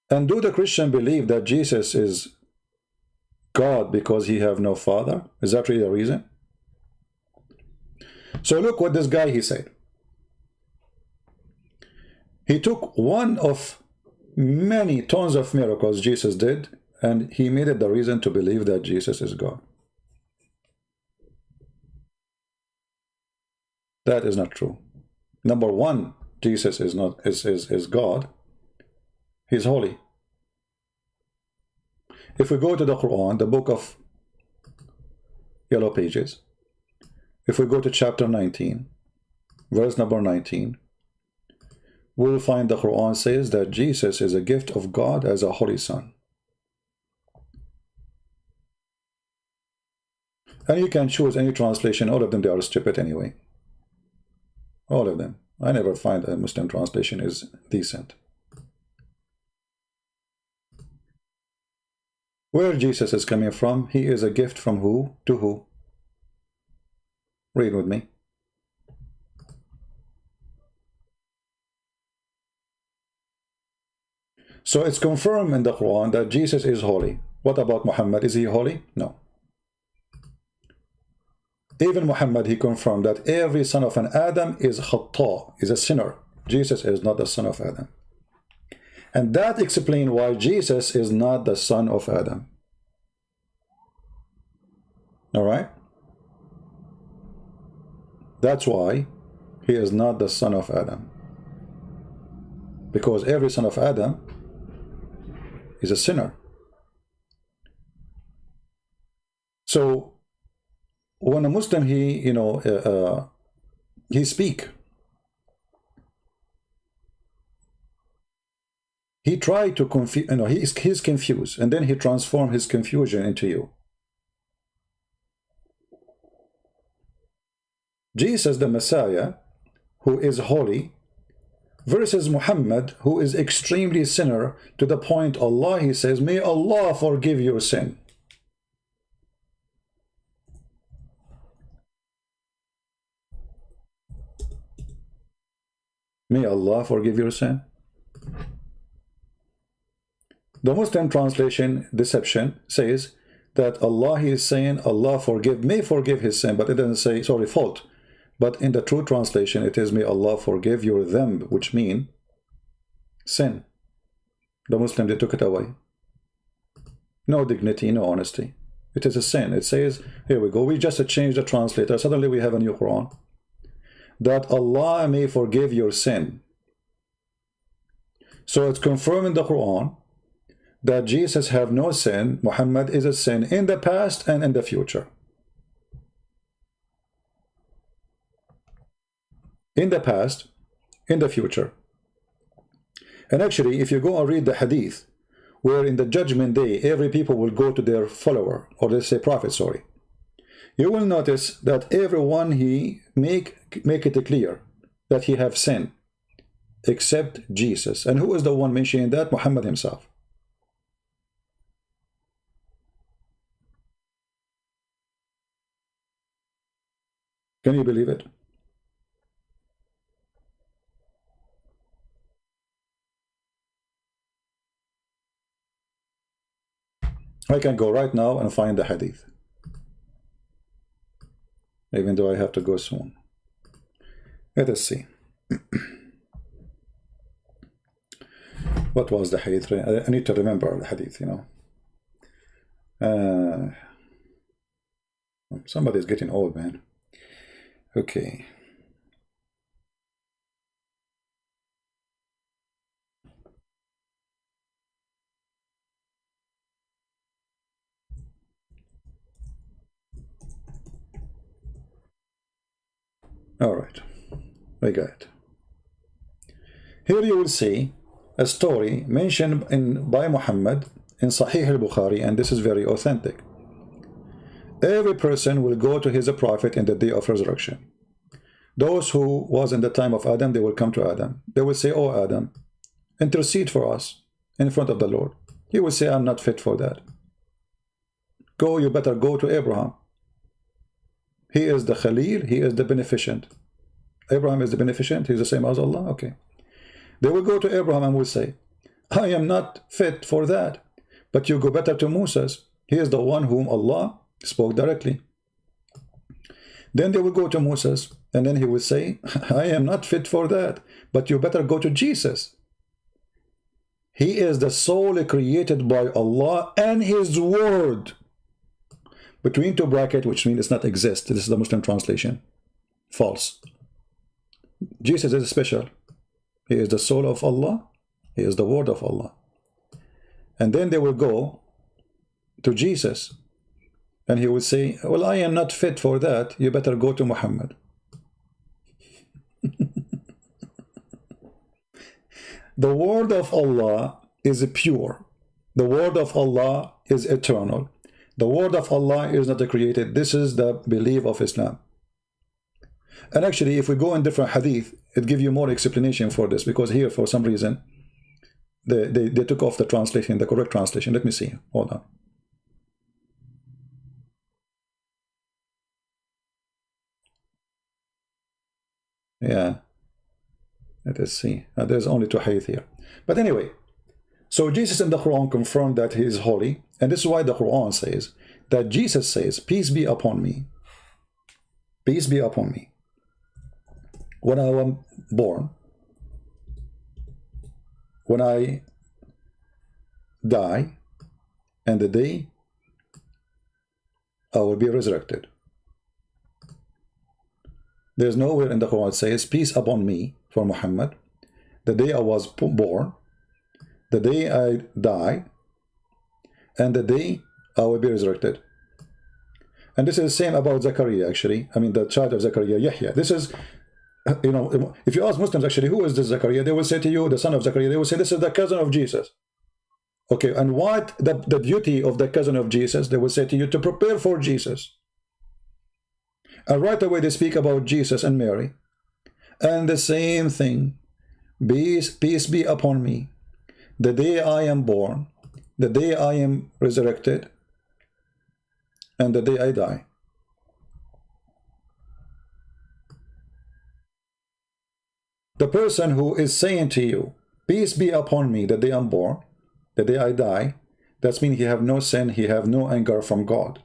And do the Christian believe that Jesus is God because he have no father? Is that really the reason? So look what this guy, he said. He took one of many tons of miracles Jesus did, and he made it the reason to believe that Jesus is God. That is not true. Number one, Jesus is not is God. He's holy. If we go to the Quran, the book of yellow pages, if we go to chapter 19, verse number 19, we will find the Quran says that Jesus is a gift of God as a holy son. And you can choose any translation. All of them, they are stupid anyway. All of them. I never find a Muslim translation is decent. Where Jesus is coming from, he is a gift from who to who? Read with me. So it's confirmed in the Quran that Jesus is holy. What about Muhammad? Is he holy? No. Even Muhammad, he confirmed that every son of an Adam is khatta, is a sinner. Jesus is not the son of Adam. And that explains why Jesus is not the son of Adam. All right? That's why he is not the son of Adam. Because every son of Adam is a sinner. So when a Muslim, he speak, he tried to confuse, he's confused, and then he transformed his confusion into you. Jesus the Messiah, who is holy, versus Muhammad, who is extremely sinner, to the point Allah, he says, may Allah forgive your sin. May Allah forgive your sin. The Muslim translation, deception, says that Allah, he is saying, Allah may forgive his sin, but it doesn't say, sorry, fault. But in the true translation, it is, may Allah forgive your dhanb, which mean sin. The Muslim, they took it away. No dignity, no honesty. It is a sin. It says, here we go, we just changed the translator. Suddenly we have a new Quran. That Allah may forgive your sin. So it's confirmed in the Quran that Jesus have no sin. Muhammad is a sin in the past and in the future. In the past, in the future. And actually, if you go and read the hadith, where in the judgment day, every people will go to their follower, or let's say prophet, sorry. You will notice that everyone he make it clear that he have sin, except Jesus. And who is the one mentioning that? Muhammad himself. Can you believe it? I can go right now and find the hadith, even though I have to go soon. Let us see. What was the hadith? I need to remember the hadith, somebody's getting old, man. Okay. All right, we got it. Here you will see a story mentioned by Muhammad in Sahih al-Bukhari, and this is very authentic. Every person will go to his prophet in the day of resurrection. Those who was in the time of Adam, they will come to Adam. They will say, oh Adam, intercede for us in front of the Lord. He will say, I'm not fit for that. Go, you better go to Abraham. He is the Khalil, he is the beneficent. Abraham is the beneficent, he's the same as Allah. Okay. They will go to Abraham and will say, I am not fit for that. But you go better to Moses. He is the one whom Allah spoke directly. Then they will go to Moses, and then he will say, I am not fit for that. But you better go to Jesus. He is the soul created by Allah and his word. Between two brackets, which means it's not exist. This is the Muslim translation. False. Jesus is special. He is the soul of Allah. He is the word of Allah. And then they will go to Jesus. And he will say, well, I am not fit for that. You better go to Muhammad. The word of Allah is pure. The word of Allah is eternal. The word of Allah is not created. This is the belief of Islam. And actually, if we go in different hadith, it gives you more explanation for this, because here, for some reason, they took off the translation, the correct translation. Let me see. Hold on. Yeah. Let us see. There's only two hadith here. But anyway, so Jesus in the Quran confirmed that he is holy. And this is why the Quran says that Jesus says, peace be upon me. Peace be upon me. When I was born, when I die, and the day I will be resurrected. There's nowhere in the Quran it says, peace upon me for Muhammad, the day I was born, the day I die, and the day I will be resurrected. And this is the same about Zachariah, actually. I mean, the child of Zachariah, Yahya. This is, you know, if you ask Muslims, actually, who is this Zachariah? They will say to you, the son of Zachariah. They will say, this is the cousin of Jesus. Okay, and what the duty of the cousin of Jesus? They will say to you, to prepare for Jesus. And right away they speak about Jesus and Mary. And the same thing, peace be upon me, the day I am born, the day I am resurrected, and the day I die. The person who is saying to you, peace be upon me, the day I'm born, the day I die, that means he have no sin, he have no anger from God.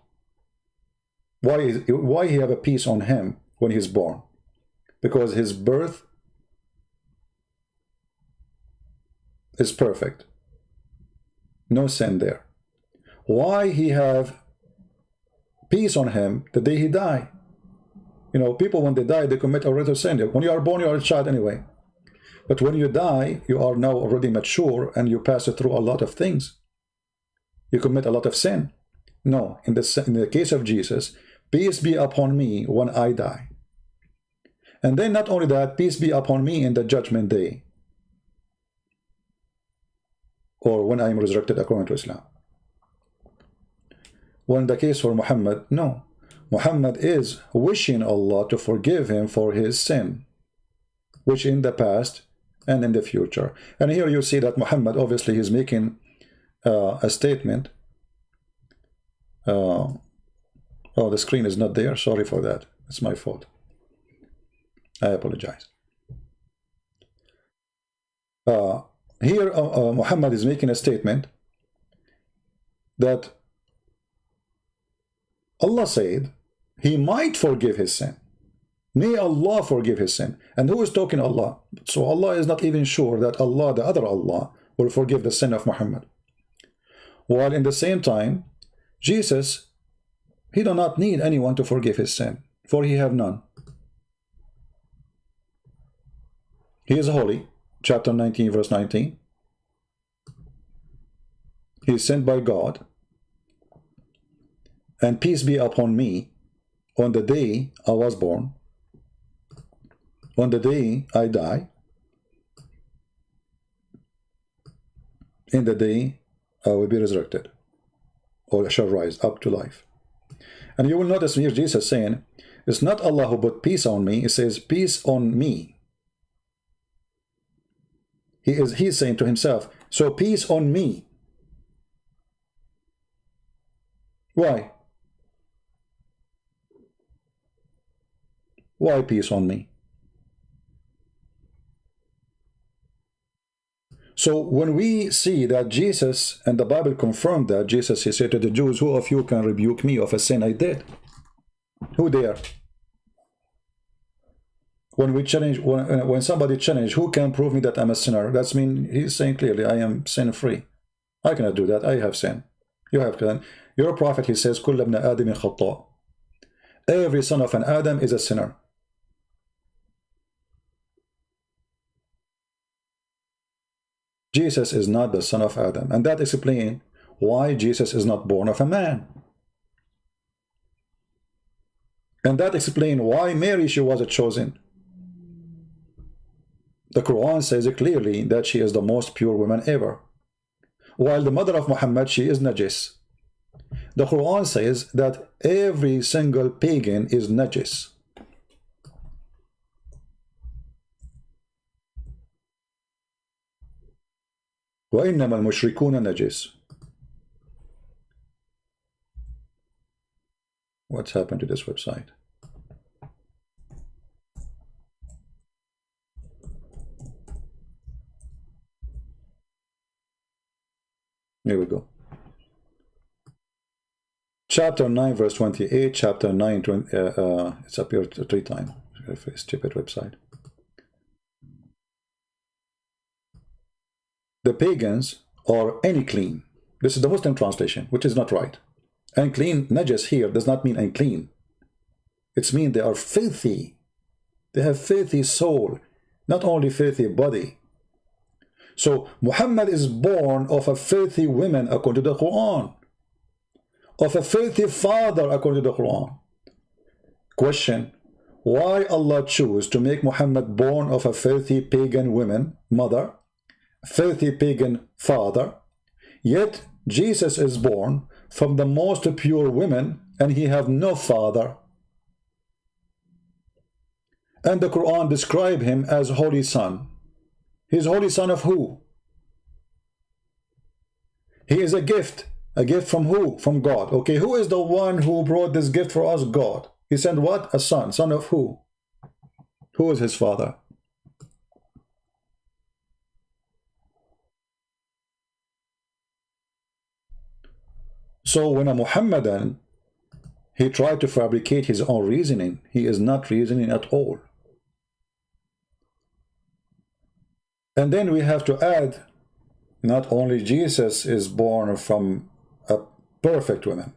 Why he have a peace on him when he's born? Because his birth is perfect. No sin there. Why he have peace on him the day he die? You know, people when they die, they commit already sin. When you are born, you are a child anyway. But when you die, you are now already mature and you pass through a lot of things. You commit a lot of sin. No, in the case of Jesus, peace be upon me when I die. And then not only that, peace be upon me in the judgment day. Or when I am resurrected according to Islam. When the case for Muhammad, no. Muhammad is wishing Allah to forgive him for his sin, which in the past and in the future. And here you see that Muhammad obviously is making a statement. Oh, the screen is not there. Sorry for that. It's my fault. I apologize. Here Muhammad is making a statement that Allah said he might forgive his sin. May Allah forgive his sin. And who is talking Allah? So Allah is not even sure that Allah, the other Allah, will forgive the sin of Muhammad. While in the same time, Jesus, he do not need anyone to forgive his sin, for he have none. He is holy, chapter 19, verse 19. He is sent by God, and peace be upon me on the day I was born, on the day I die, in the day I will be resurrected, or I shall rise up to life. And you will notice here Jesus saying, it's not Allah who put peace on me, it says peace on me. He's saying to himself, so peace on me. Why? Why peace on me? So when we see that Jesus, and the Bible confirmed that Jesus, he said to the Jews, who of you can rebuke me of a sin I did? Who there? When we challenge, when somebody challenge, who can prove me that I'm a sinner? That's mean he's saying clearly, I am sin-free. I cannot do that. I have sin. You have sin. You're a prophet. He says, "Kull ibn Adam khata." Every son of an Adam is a sinner. Jesus is not the son of Adam, and that explains why Jesus is not born of a man. And that explains why Mary, she was chosen. The Quran says clearly that she is the most pure woman ever. While the mother of Muhammad, she is najis. The Quran says that every single pagan is najis. وَإِنَّمَا الْمُشْرِكُونَ نَجِسٌ. What's happened to this website? Here we go. Chapter 9, verse 28. Chapter 9, it's appeared 3 times. Stupid website. The pagans are unclean. This is the Muslim translation, which is not right. Unclean, najis here does not mean unclean. It means they are filthy. They have filthy soul, not only filthy body. So Muhammad is born of a filthy woman according to the Quran, of a filthy father according to the Quran. Question: why Allah choose to make Muhammad born of a filthy pagan woman, mother, filthy pagan father, yet Jesus is born from the most pure women and he have no father? And the Quran describe him as holy son. He's holy son of who? He is a gift. A gift from who? From God. Okay, who is the one who brought this gift for us? God. He sent what? A son. Son of who? Who is his father? So when a Muhammadan, he tried to fabricate his own reasoning, he is not reasoning at all. And then we have to add, not only Jesus is born from a perfect woman,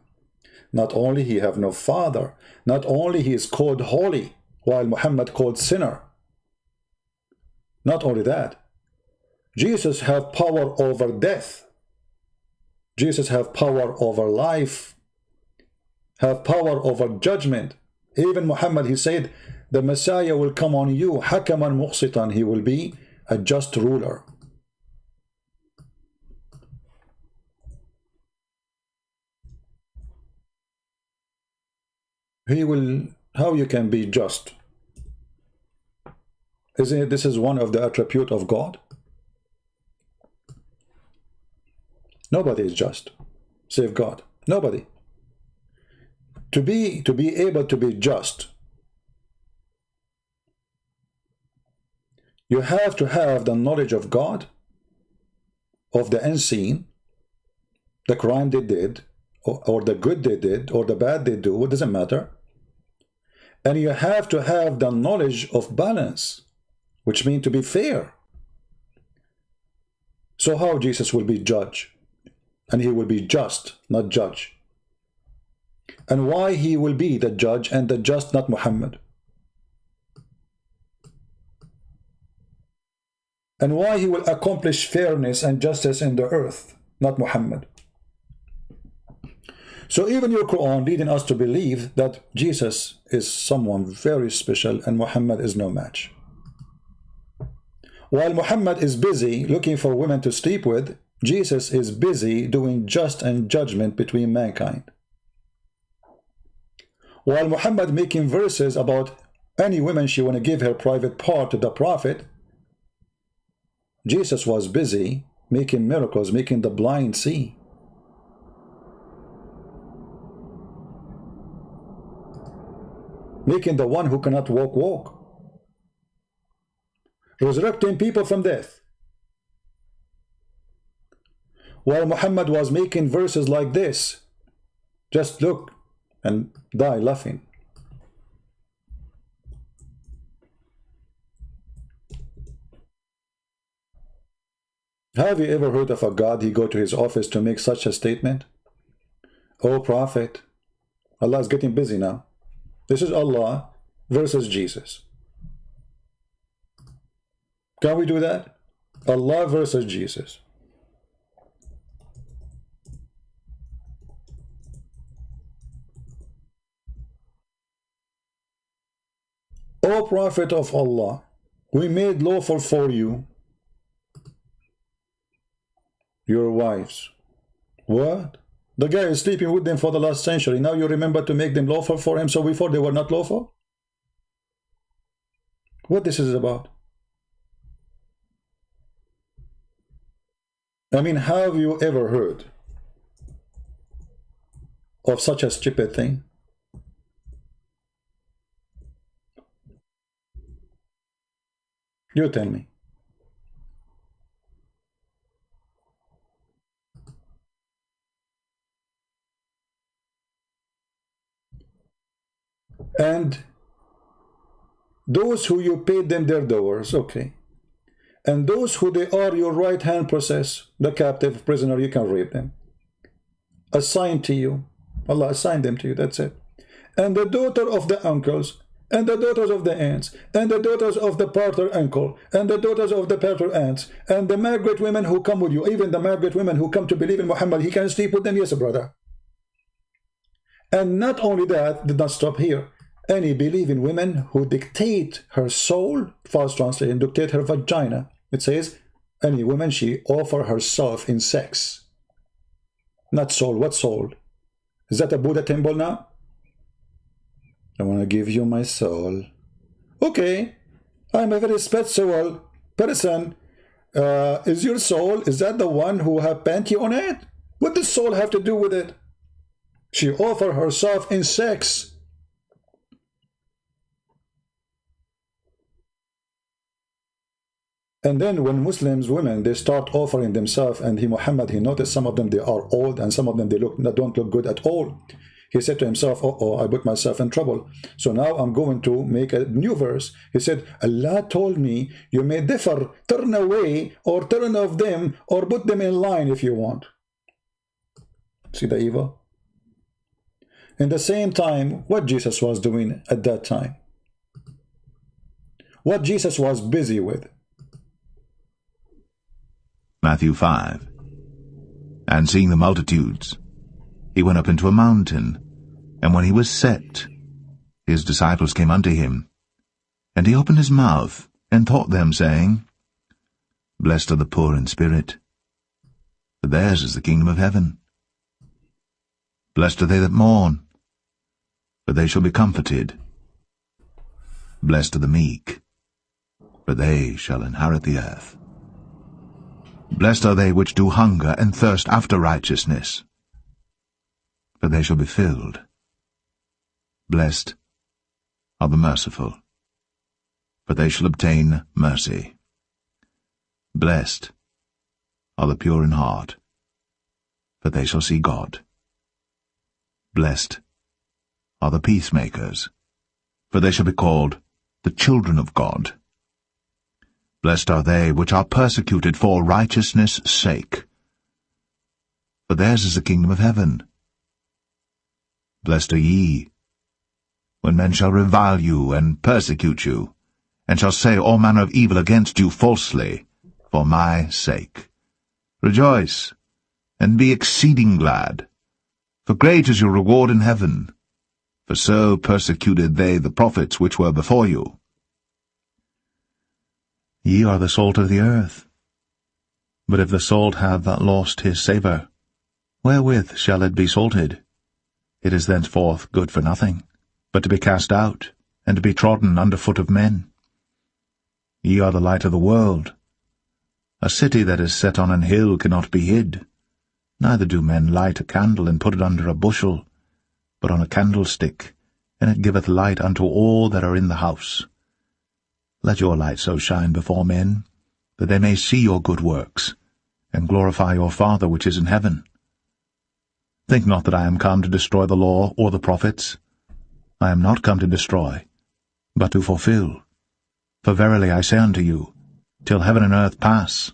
not only he have no father, not only he is called holy, while Muhammad called sinner. Not only that, Jesus have power over death. Jesus have power over life, have power over judgment. Even Muhammad, he said, the Messiah will come on you, hakaman muqsitan, he will be a just ruler. He will, how you can be just? Isn't it, this is one of the attributes of God? Nobody is just, save God. Nobody. To be able to be just, you have to have the knowledge of God, of the unseen, the crime they did, or the good they did, or the bad they do, it doesn't matter. And you have to have the knowledge of balance, which means to be fair. So how Jesus will be judge? And he will be just, not judge. And why he will be the judge and the just, not Muhammad? And why he will accomplish fairness and justice in the earth, not Muhammad? So even your Quran leading us to believe that Jesus is someone very special and Muhammad is no match. While Muhammad is busy looking for women to sleep with, Jesus is busy doing just and judgment between mankind. While Muhammad making verses about any woman she want to give her private part to the Prophet, Jesus was busy making miracles, making the blind see. Making the one who cannot walk, walk. Resurrecting people from death. While Muhammad was making verses like this, just look and die laughing. Have you ever heard of a God, he go to his office to make such a statement? Oh Prophet, Allah is getting busy now. This is Allah versus Jesus. Can we do that? Allah versus Jesus. O Prophet of Allah, we made lawful for you your wives. What? The guy is sleeping with them for the last century. Now you remember to make them lawful for him, so before they were not lawful? What this is about? I mean, have you ever heard of such a stupid thing? You tell me. And those who you paid them their dollars, okay. And those who they are your right hand process, the captive prisoner, you can read them. Assigned to you. Allah assigned them to you, that's it. And the daughter of the uncles, and the daughters of the aunts, and the daughters of the partner uncle, and the daughters of the partner aunts, and the married women who come with you, even the married women who come to believe in Muhammad, he can sleep with them, yes, brother. And not only that, did not stop here. Any believing women who dictate her soul, false translation, dictate her vagina. It says, any woman, she offer herself in sex. Not soul. What soul? Is that a Buddha temple now? I want to give you my soul. Okay, I'm a very spiritual person. Is your soul, is that the one who have panty on it? What does soul have to do with it? She offer herself in sex. And then when Muslims women, they start offering themselves, and Muhammad, he noticed some of them, they are old, and some of them, they don't look good at all. He said to himself, oh, I put myself in trouble. So now I'm going to make a new verse. He said, Allah told me, you may differ, turn away, or turn off them, or put them in line if you want. See the evil? In the same time, what Jesus was doing at that time? What Jesus was busy with? Matthew 5. And seeing the multitudes, he went up into a mountain, and when he was set, his disciples came unto him. And he opened his mouth, and taught them, saying, Blessed are the poor in spirit, for theirs is the kingdom of heaven. Blessed are they that mourn, for they shall be comforted. Blessed are the meek, for they shall inherit the earth. Blessed are they which do hunger and thirst after righteousness, for they shall be filled. Blessed are the merciful, for they shall obtain mercy. Blessed are the pure in heart, for they shall see God. Blessed are the peacemakers, for they shall be called the children of God. Blessed are they which are persecuted for righteousness' sake, for theirs is the kingdom of heaven. Blessed are ye, when men shall revile you and persecute you, and shall say all manner of evil against you falsely, for my sake. Rejoice, and be exceeding glad, for great is your reward in heaven, for so persecuted they the prophets which were before you. Ye are the salt of the earth. But if the salt have lost his savour, wherewith shall it be salted? It is thenceforth good for nothing, but to be cast out, and to be trodden under foot of men. Ye are the light of the world. A city that is set on an hill cannot be hid. Neither do men light a candle and put it under a bushel, but on a candlestick, and it giveth light unto all that are in the house. Let your light so shine before men, that they may see your good works, and glorify your Father which is in heaven. Think not that I am come to destroy the law or the prophets. I am not come to destroy, but to fulfill. For verily I say unto you, till heaven and earth pass,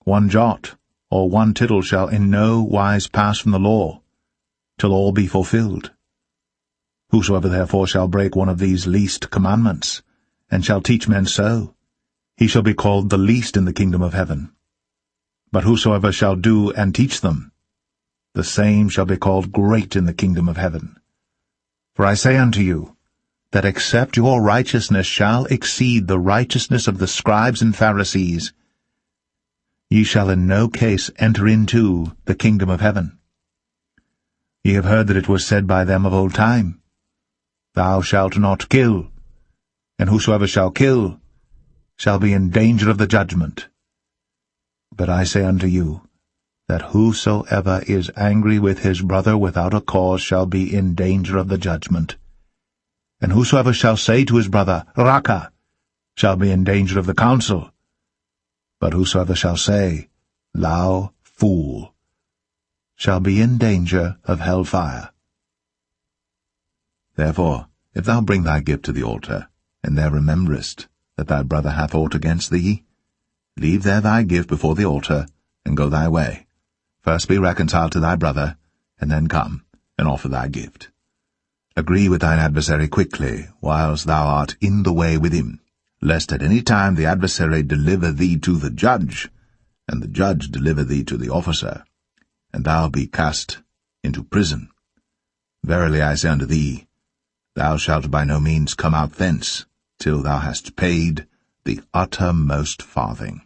one jot or one tittle shall in no wise pass from the law, till all be fulfilled. Whosoever therefore shall break one of these least commandments, and shall teach men so, he shall be called the least in the kingdom of heaven. But whosoever shall do and teach them, the same shall be called great in the kingdom of heaven. For I say unto you, that except your righteousness shall exceed the righteousness of the scribes and Pharisees, ye shall in no case enter into the kingdom of heaven. Ye have heard that it was said by them of old time, Thou shalt not kill, and whosoever shall kill shall be in danger of the judgment. But I say unto you, that whosoever is angry with his brother without a cause shall be in danger of the judgment. And whosoever shall say to his brother, Raka, shall be in danger of the council. But whosoever shall say, Thou fool, shall be in danger of hell fire. Therefore, if thou bring thy gift to the altar, and there rememberest that thy brother hath aught against thee, leave there thy gift before the altar, and go thy way. First be reconciled to thy brother, and then come, and offer thy gift. Agree with thine adversary quickly, whilst thou art in the way with him, lest at any time the adversary deliver thee to the judge, and the judge deliver thee to the officer, and thou be cast into prison. Verily I say unto thee, thou shalt by no means come out thence, till thou hast paid the uttermost farthing.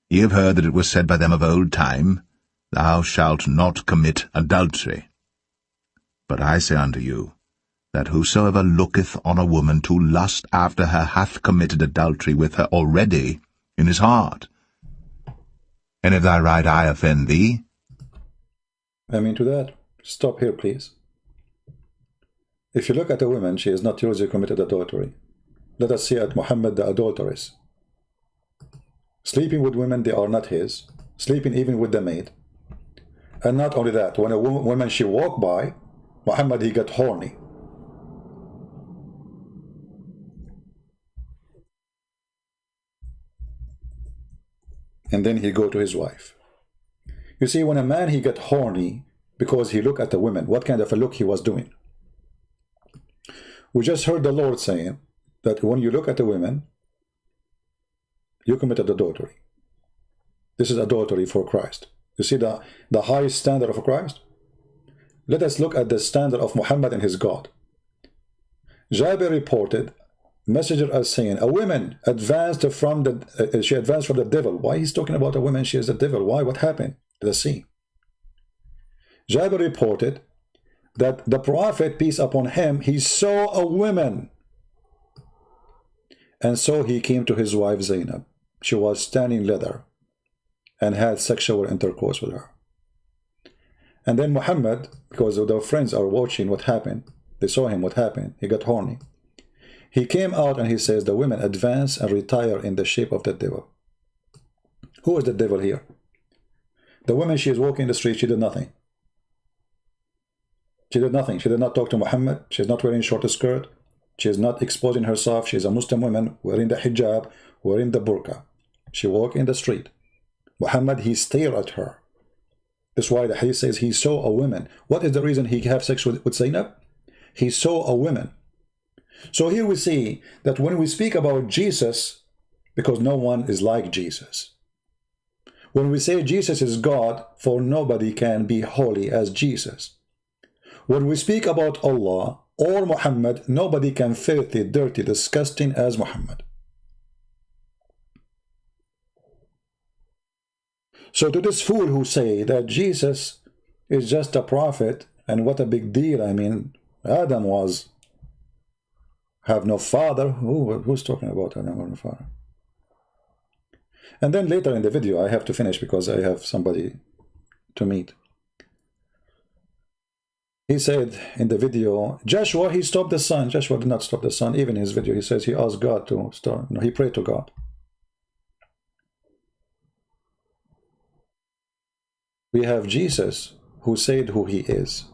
Ye have heard that it was said by them of old time, Thou shalt not commit adultery. But I say unto you, that whosoever looketh on a woman to lust after her hath committed adultery with her already in his heart. And if thy right eye offend thee... To that, stop here, please. If you look at a woman, she is not yours, you committed adultery. Let us see at Muhammad the adulteress. Sleeping with women, they are not his. Sleeping even with the maid. And not only that, when a woman she walked by, Muhammad, he got horny. And then he go to his wife. You see, when a man, he got horny because he looked at the women, what kind of a look he was doing? We just heard the Lord saying that when you look at the women, you committed adultery. This is adultery for Christ. You see the high standard of Christ? Let us look at the standard of Muhammad and his God. Jabir reported, messenger as saying, a woman advanced from the devil. Why he's talking about a woman? She is the devil. Why? What happened? Let's see. Jabir reported that the Prophet, peace upon him, he saw a woman. And so he came to his wife Zainab. She was standing leather and had sexual intercourse with her. And then Muhammad, because the friends are watching what happened, they saw him what happened, he got horny. He came out and he says, the women advance and retire in the shape of the devil. Who is the devil here? The woman, she is walking the street, she did nothing. She did nothing. She did not talk to Muhammad. She is not wearing short skirt. She is not exposing herself. She is a Muslim woman wearing the hijab, wearing the burqa. She walked in the street. Muhammad, he stared at her. That's why the hadith says he saw a woman. What is the reason he have sex with Zainab? He saw a woman. So here we see that when we speak about Jesus, because no one is like Jesus. When we say Jesus is God, for nobody can be holy as Jesus. When we speak about Allah or Muhammad, nobody can filthy, dirty, disgusting as Muhammad. So to this fool who say that Jesus is just a prophet, and what a big deal, Adam have no father. Who's talking about Adam having no father? And then later in the video, I have to finish because I have somebody to meet. He said in the video, Joshua, he stopped the sun. Joshua did not stop the sun. Even in his video, he says he asked God to stop. No, he prayed to God. We have Jesus who said who he is.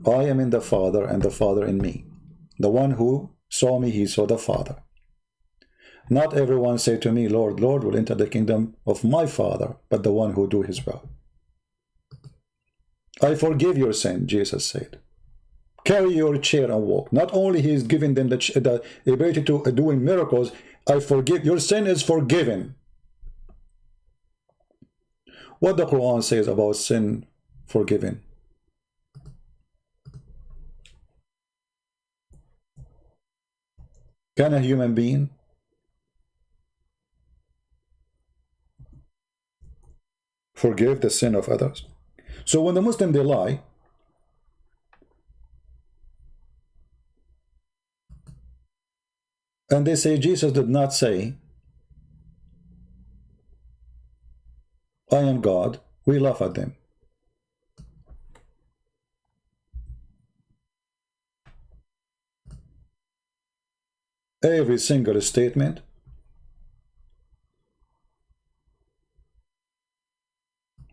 I am in the Father and the Father in me. The one who saw me, he saw the Father. Not everyone say to me, Lord, Lord, will enter the kingdom of my Father, but the one who do his will. I forgive your sin, Jesus said. Carry your chair and walk. Not only he is giving them the ability to doing miracles, I forgive. Your sin is forgiven. What the Quran says about sin forgiven. Can a human being forgive the sin of others. So when the Muslim, they lie, and they say Jesus did not say, I am God, we laugh at them. Every single statement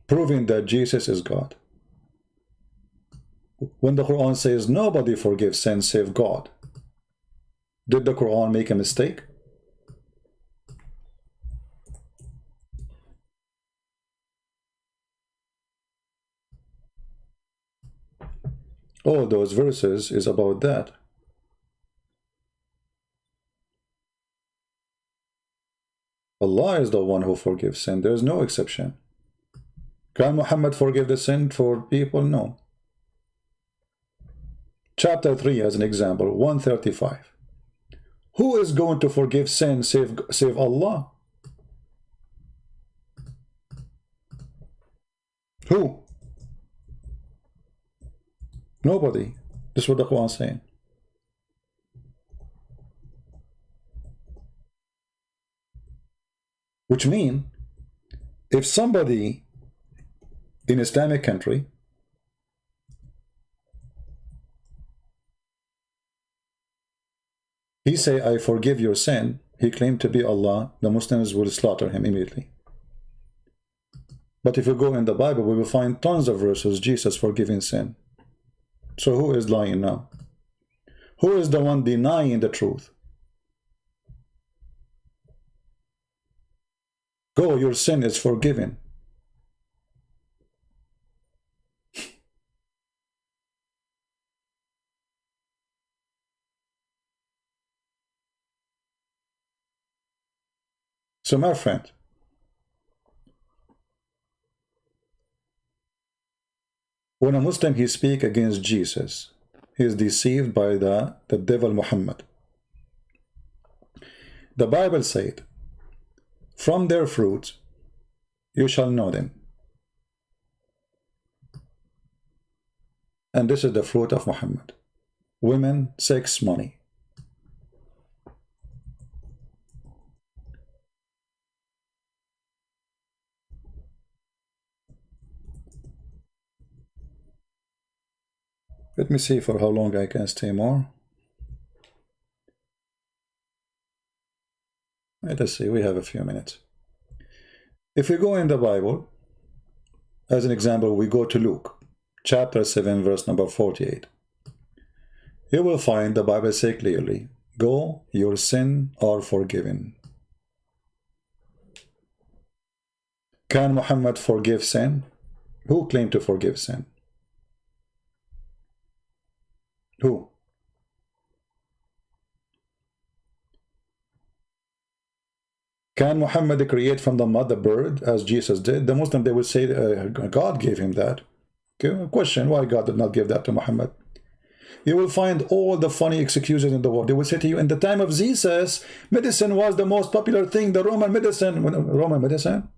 proving that Jesus is God. When the Quran says nobody forgives sin save God, did the Quran make a mistake? All those verses is about that. Allah is the one who forgives sin. There is no exception. Can Muhammad forgive the sin for people? No. Chapter 3 as an example, 135. Who is going to forgive sin save Allah? Who? Nobody. This is what the Quran is saying. Which means, if somebody in Islamic country he say, I forgive your sin, he claimed to be Allah, the Muslims will slaughter him immediately. But if you go in the Bible, we will find tons of verses, Jesus forgiving sin. So who is lying now? Who is the one denying the truth? Go, your sin is forgiven. So my friend, when a Muslim he speak against Jesus, he is deceived by the devil Muhammad. The Bible said, from their fruit you shall know them. And this is the fruit of Muhammad. Women, sex, money. Let me see for how long I can stay more. Let us see, we have a few minutes. If we go in the Bible, as an example, we go to Luke, chapter 7, verse number 48. You will find the Bible say clearly, go, your sin are forgiven. Can Muhammad forgive sin? Who claimed to forgive sin? Who? Can Muhammad create from the mud a bird as Jesus did? The Muslim, they would say God gave him that. Okay, question, why God did not give that to Muhammad? You will find all the funny excuses in the world. They will say to you, in the time of Jesus, medicine was the most popular thing, the Roman medicine. Roman medicine?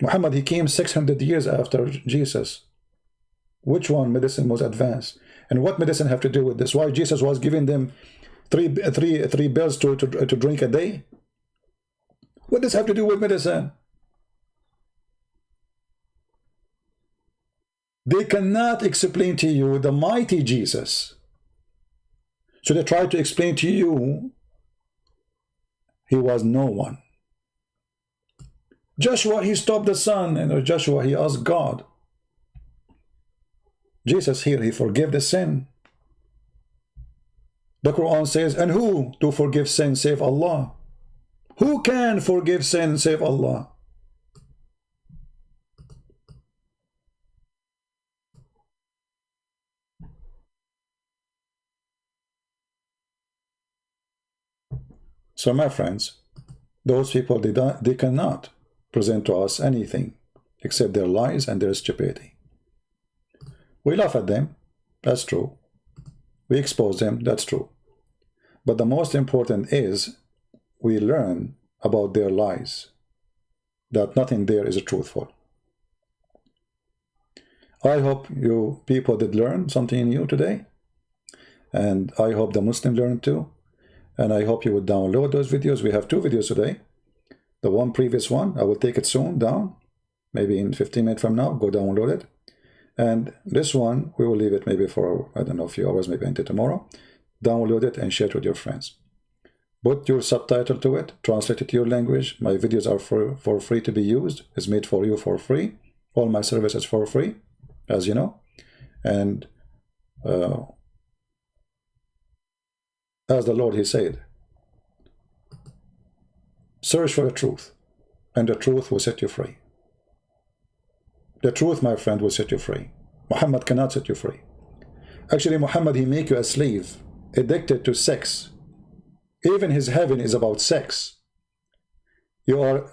Muhammad, he came 600 years after Jesus. Which one medicine was advanced? And what medicine have to do with this? Why Jesus was giving them three bells to drink a day? What does this have to do with medicine? They cannot explain to you the mighty Jesus. So they try to explain to you he was no one. Joshua, he stopped the sun, and Joshua, he asked God. Jesus here, he forgave the sin. The Quran says, and who to forgive sin save Allah? Who can forgive sin save Allah? So my friends, those people, they cannot present to us anything except their lies and their stupidity. We laugh at them, that's true. We expose them, that's true. But the most important is we learn about their lies, that nothing there is truthful. I hope you people did learn something new today. And I hope the Muslim learned too. And I hope you would download those videos. We have 2 videos today. The one previous one, I will take it soon down. Maybe in 15 minutes from now, go download it. And this one, we will leave it maybe for, I don't know, a few hours, maybe until tomorrow. Download it and share it with your friends. Put your subtitle to it, translate it to your language. My videos are for free to be used. It's made for you for free. All my services for free, as you know. And as the Lord, he said, search for the truth, and the truth will set you free. The truth, my friend, will set you free. Muhammad cannot set you free. Actually, Muhammad, he make you a slave, addicted to sex. Even his heaven is about sex. You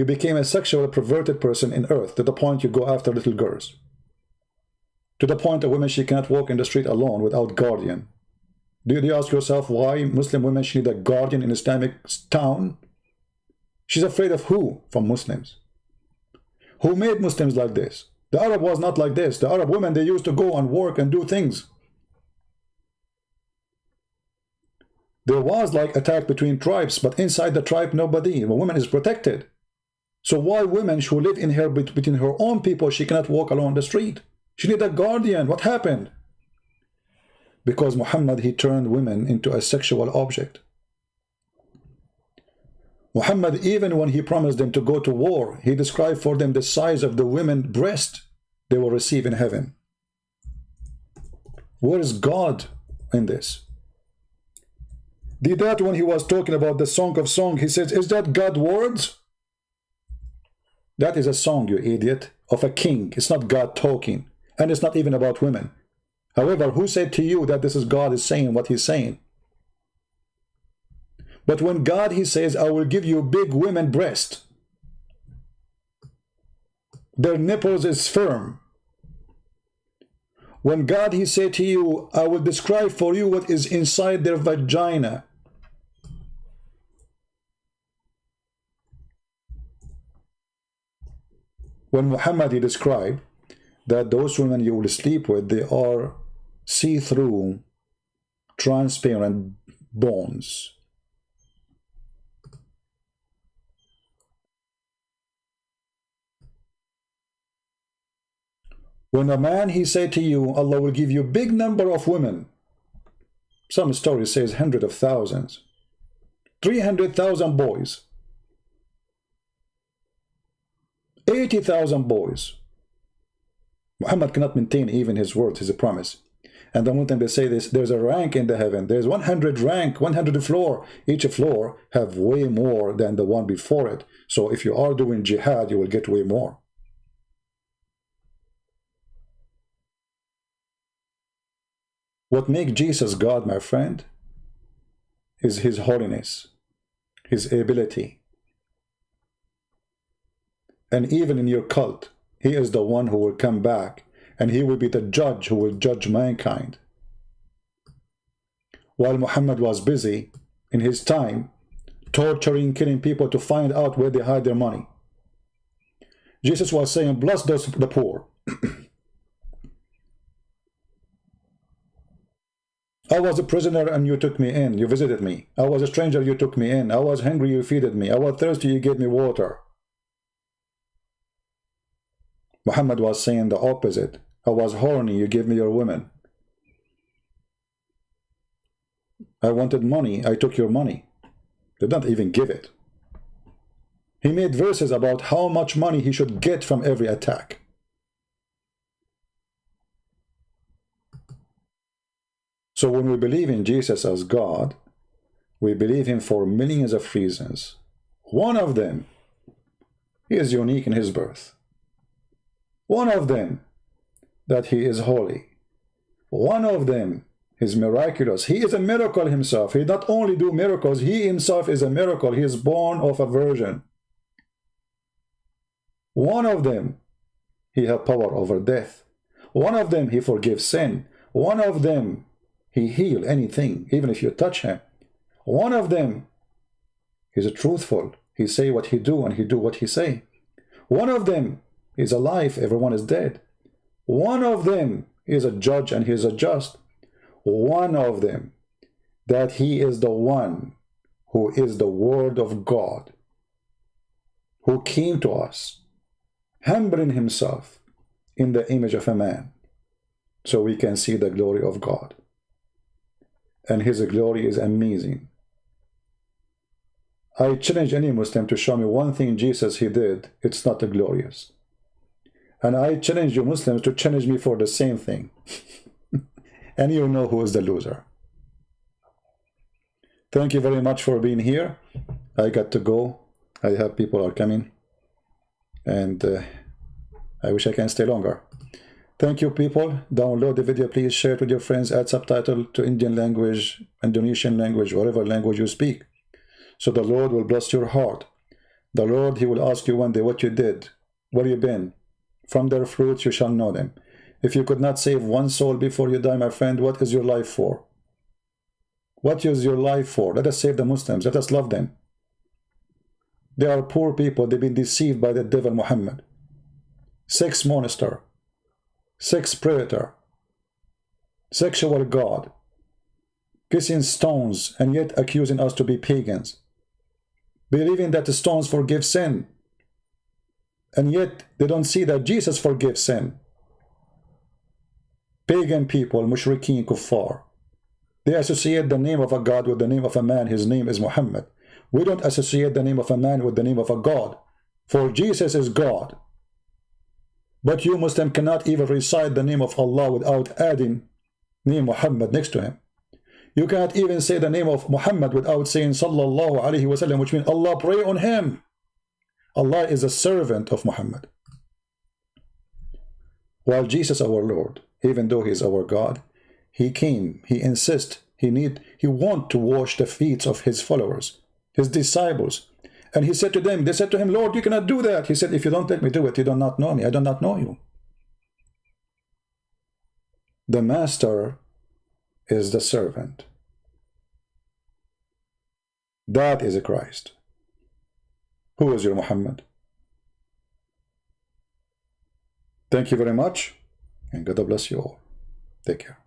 became a sexual perverted person in earth, to the point you go after little girls. To the point a woman, she cannot walk in the street alone without guardian. Do you ask yourself why Muslim women she need a guardian in Islamic town? She's afraid of who? From Muslims. Who made Muslims like this? The Arab was not like this. The Arab women, they used to go and work and do things. There was like attack between tribes, but inside the tribe, nobody. The woman is protected. So why women who live in her between her own people, she cannot walk along the street? She need a guardian. What happened? Because Muhammad, he turned women into a sexual object. Muhammad, even when he promised them to go to war, he described for them the size of the women's breast they will receive in heaven. Where is God in this? Did that when he was talking about the Song of Songs, he says, is that God's words? That is a song, you idiot, of a king. It's not God talking. And it's not even about women. However, who said to you that this is God is saying what he's saying? But when God, he says, I will give you big women breast. Their nipples is firm. When God, he said to you, I will describe for you what is inside their vagina. When Muhammad, he described that those women you will sleep with, they are see-through, transparent bones. When a man, he said to you, Allah will give you big number of women. Some story says hundreds of thousands. 300,000 boys. 80,000 boys. Muhammad cannot maintain even his word, his promise. And the moment they say this, there's a rank in the heaven. There's 100 rank, 100 floor. Each floor have way more than the one before it. So if you are doing jihad, you will get way more. What makes Jesus God, my friend, is his holiness, his ability. And even in your cult, he is the one who will come back, and he will be the judge who will judge mankind. While Muhammad was busy in his time, torturing, killing people to find out where they hide their money, Jesus was saying, bless the poor. I was a prisoner and you took me in, you visited me. I was a stranger, you took me in. I was hungry, you feeded me. I was thirsty, you gave me water. Muhammad was saying the opposite. I was horny, you gave me your women. I wanted money, I took your money. Did not even give it. He made verses about how much money he should get from every attack. So when we believe in Jesus as God, we believe him for millions of reasons. One of them, he is unique in his birth. One of them, that he is holy. One of them is miraculous. He is a miracle himself. He not only do miracles, he himself is a miracle. He is born of a virgin. One of them, he has power over death. One of them, he forgives sin. One of them, he heals anything, even if you touch him. One of them, he's truthful. He say what he do and he do what he say. One of them is alive. Everyone is dead. One of them is a judge and he is a just. One of them, that he is the one who is the Word of God, who came to us, humbling himself in the image of a man, so we can see the glory of God. And his glory is amazing. I challenge any Muslim to show me one thing Jesus he did, it's not glorious. And I challenge you Muslims to challenge me for the same thing. And you know who is the loser. Thank you very much for being here. I got to go. I have people are coming. And I wish I can stay longer. Thank you, people. Download the video, please. Share it with your friends. Add subtitle to Indian language, Indonesian language, whatever language you speak. So the Lord will bless your heart. The Lord, he will ask you one day what you did, where you been. From their fruits you shall know them. If you could not save one soul before you die, my friend, what is your life for? What is your life for? Let us save the Muslims. Let us love them. They are poor people. They've been deceived by the devil Muhammad. Sex monster. Sex predator. Sexual god. Kissing stones and yet accusing us to be pagans. Believing that the stones forgive sin. And yet they don't see that Jesus forgives sin. Pagan people, mushrikeen, kuffar. They associate the name of a God with the name of a man. His name is Muhammad. We don't associate the name of a man with the name of a God. For Jesus is God. But you Muslim cannot even recite the name of Allah without adding name Muhammad next to him. You cannot even say the name of Muhammad without saying Sallallahu Alaihi Wasallam, which means Allah pray on him. Allah is a servant of Muhammad. While Jesus our Lord, even though he is our God, he came, he insists, he want to wash the feet of his followers, his disciples. And he said to them, they said to him, Lord, you cannot do that. He said, if you don't let me do it, you do not know me. I do not know you. The master is the servant. That is a Christ. Who is your Muhammad? Thank you very much, and God bless you all. Take care.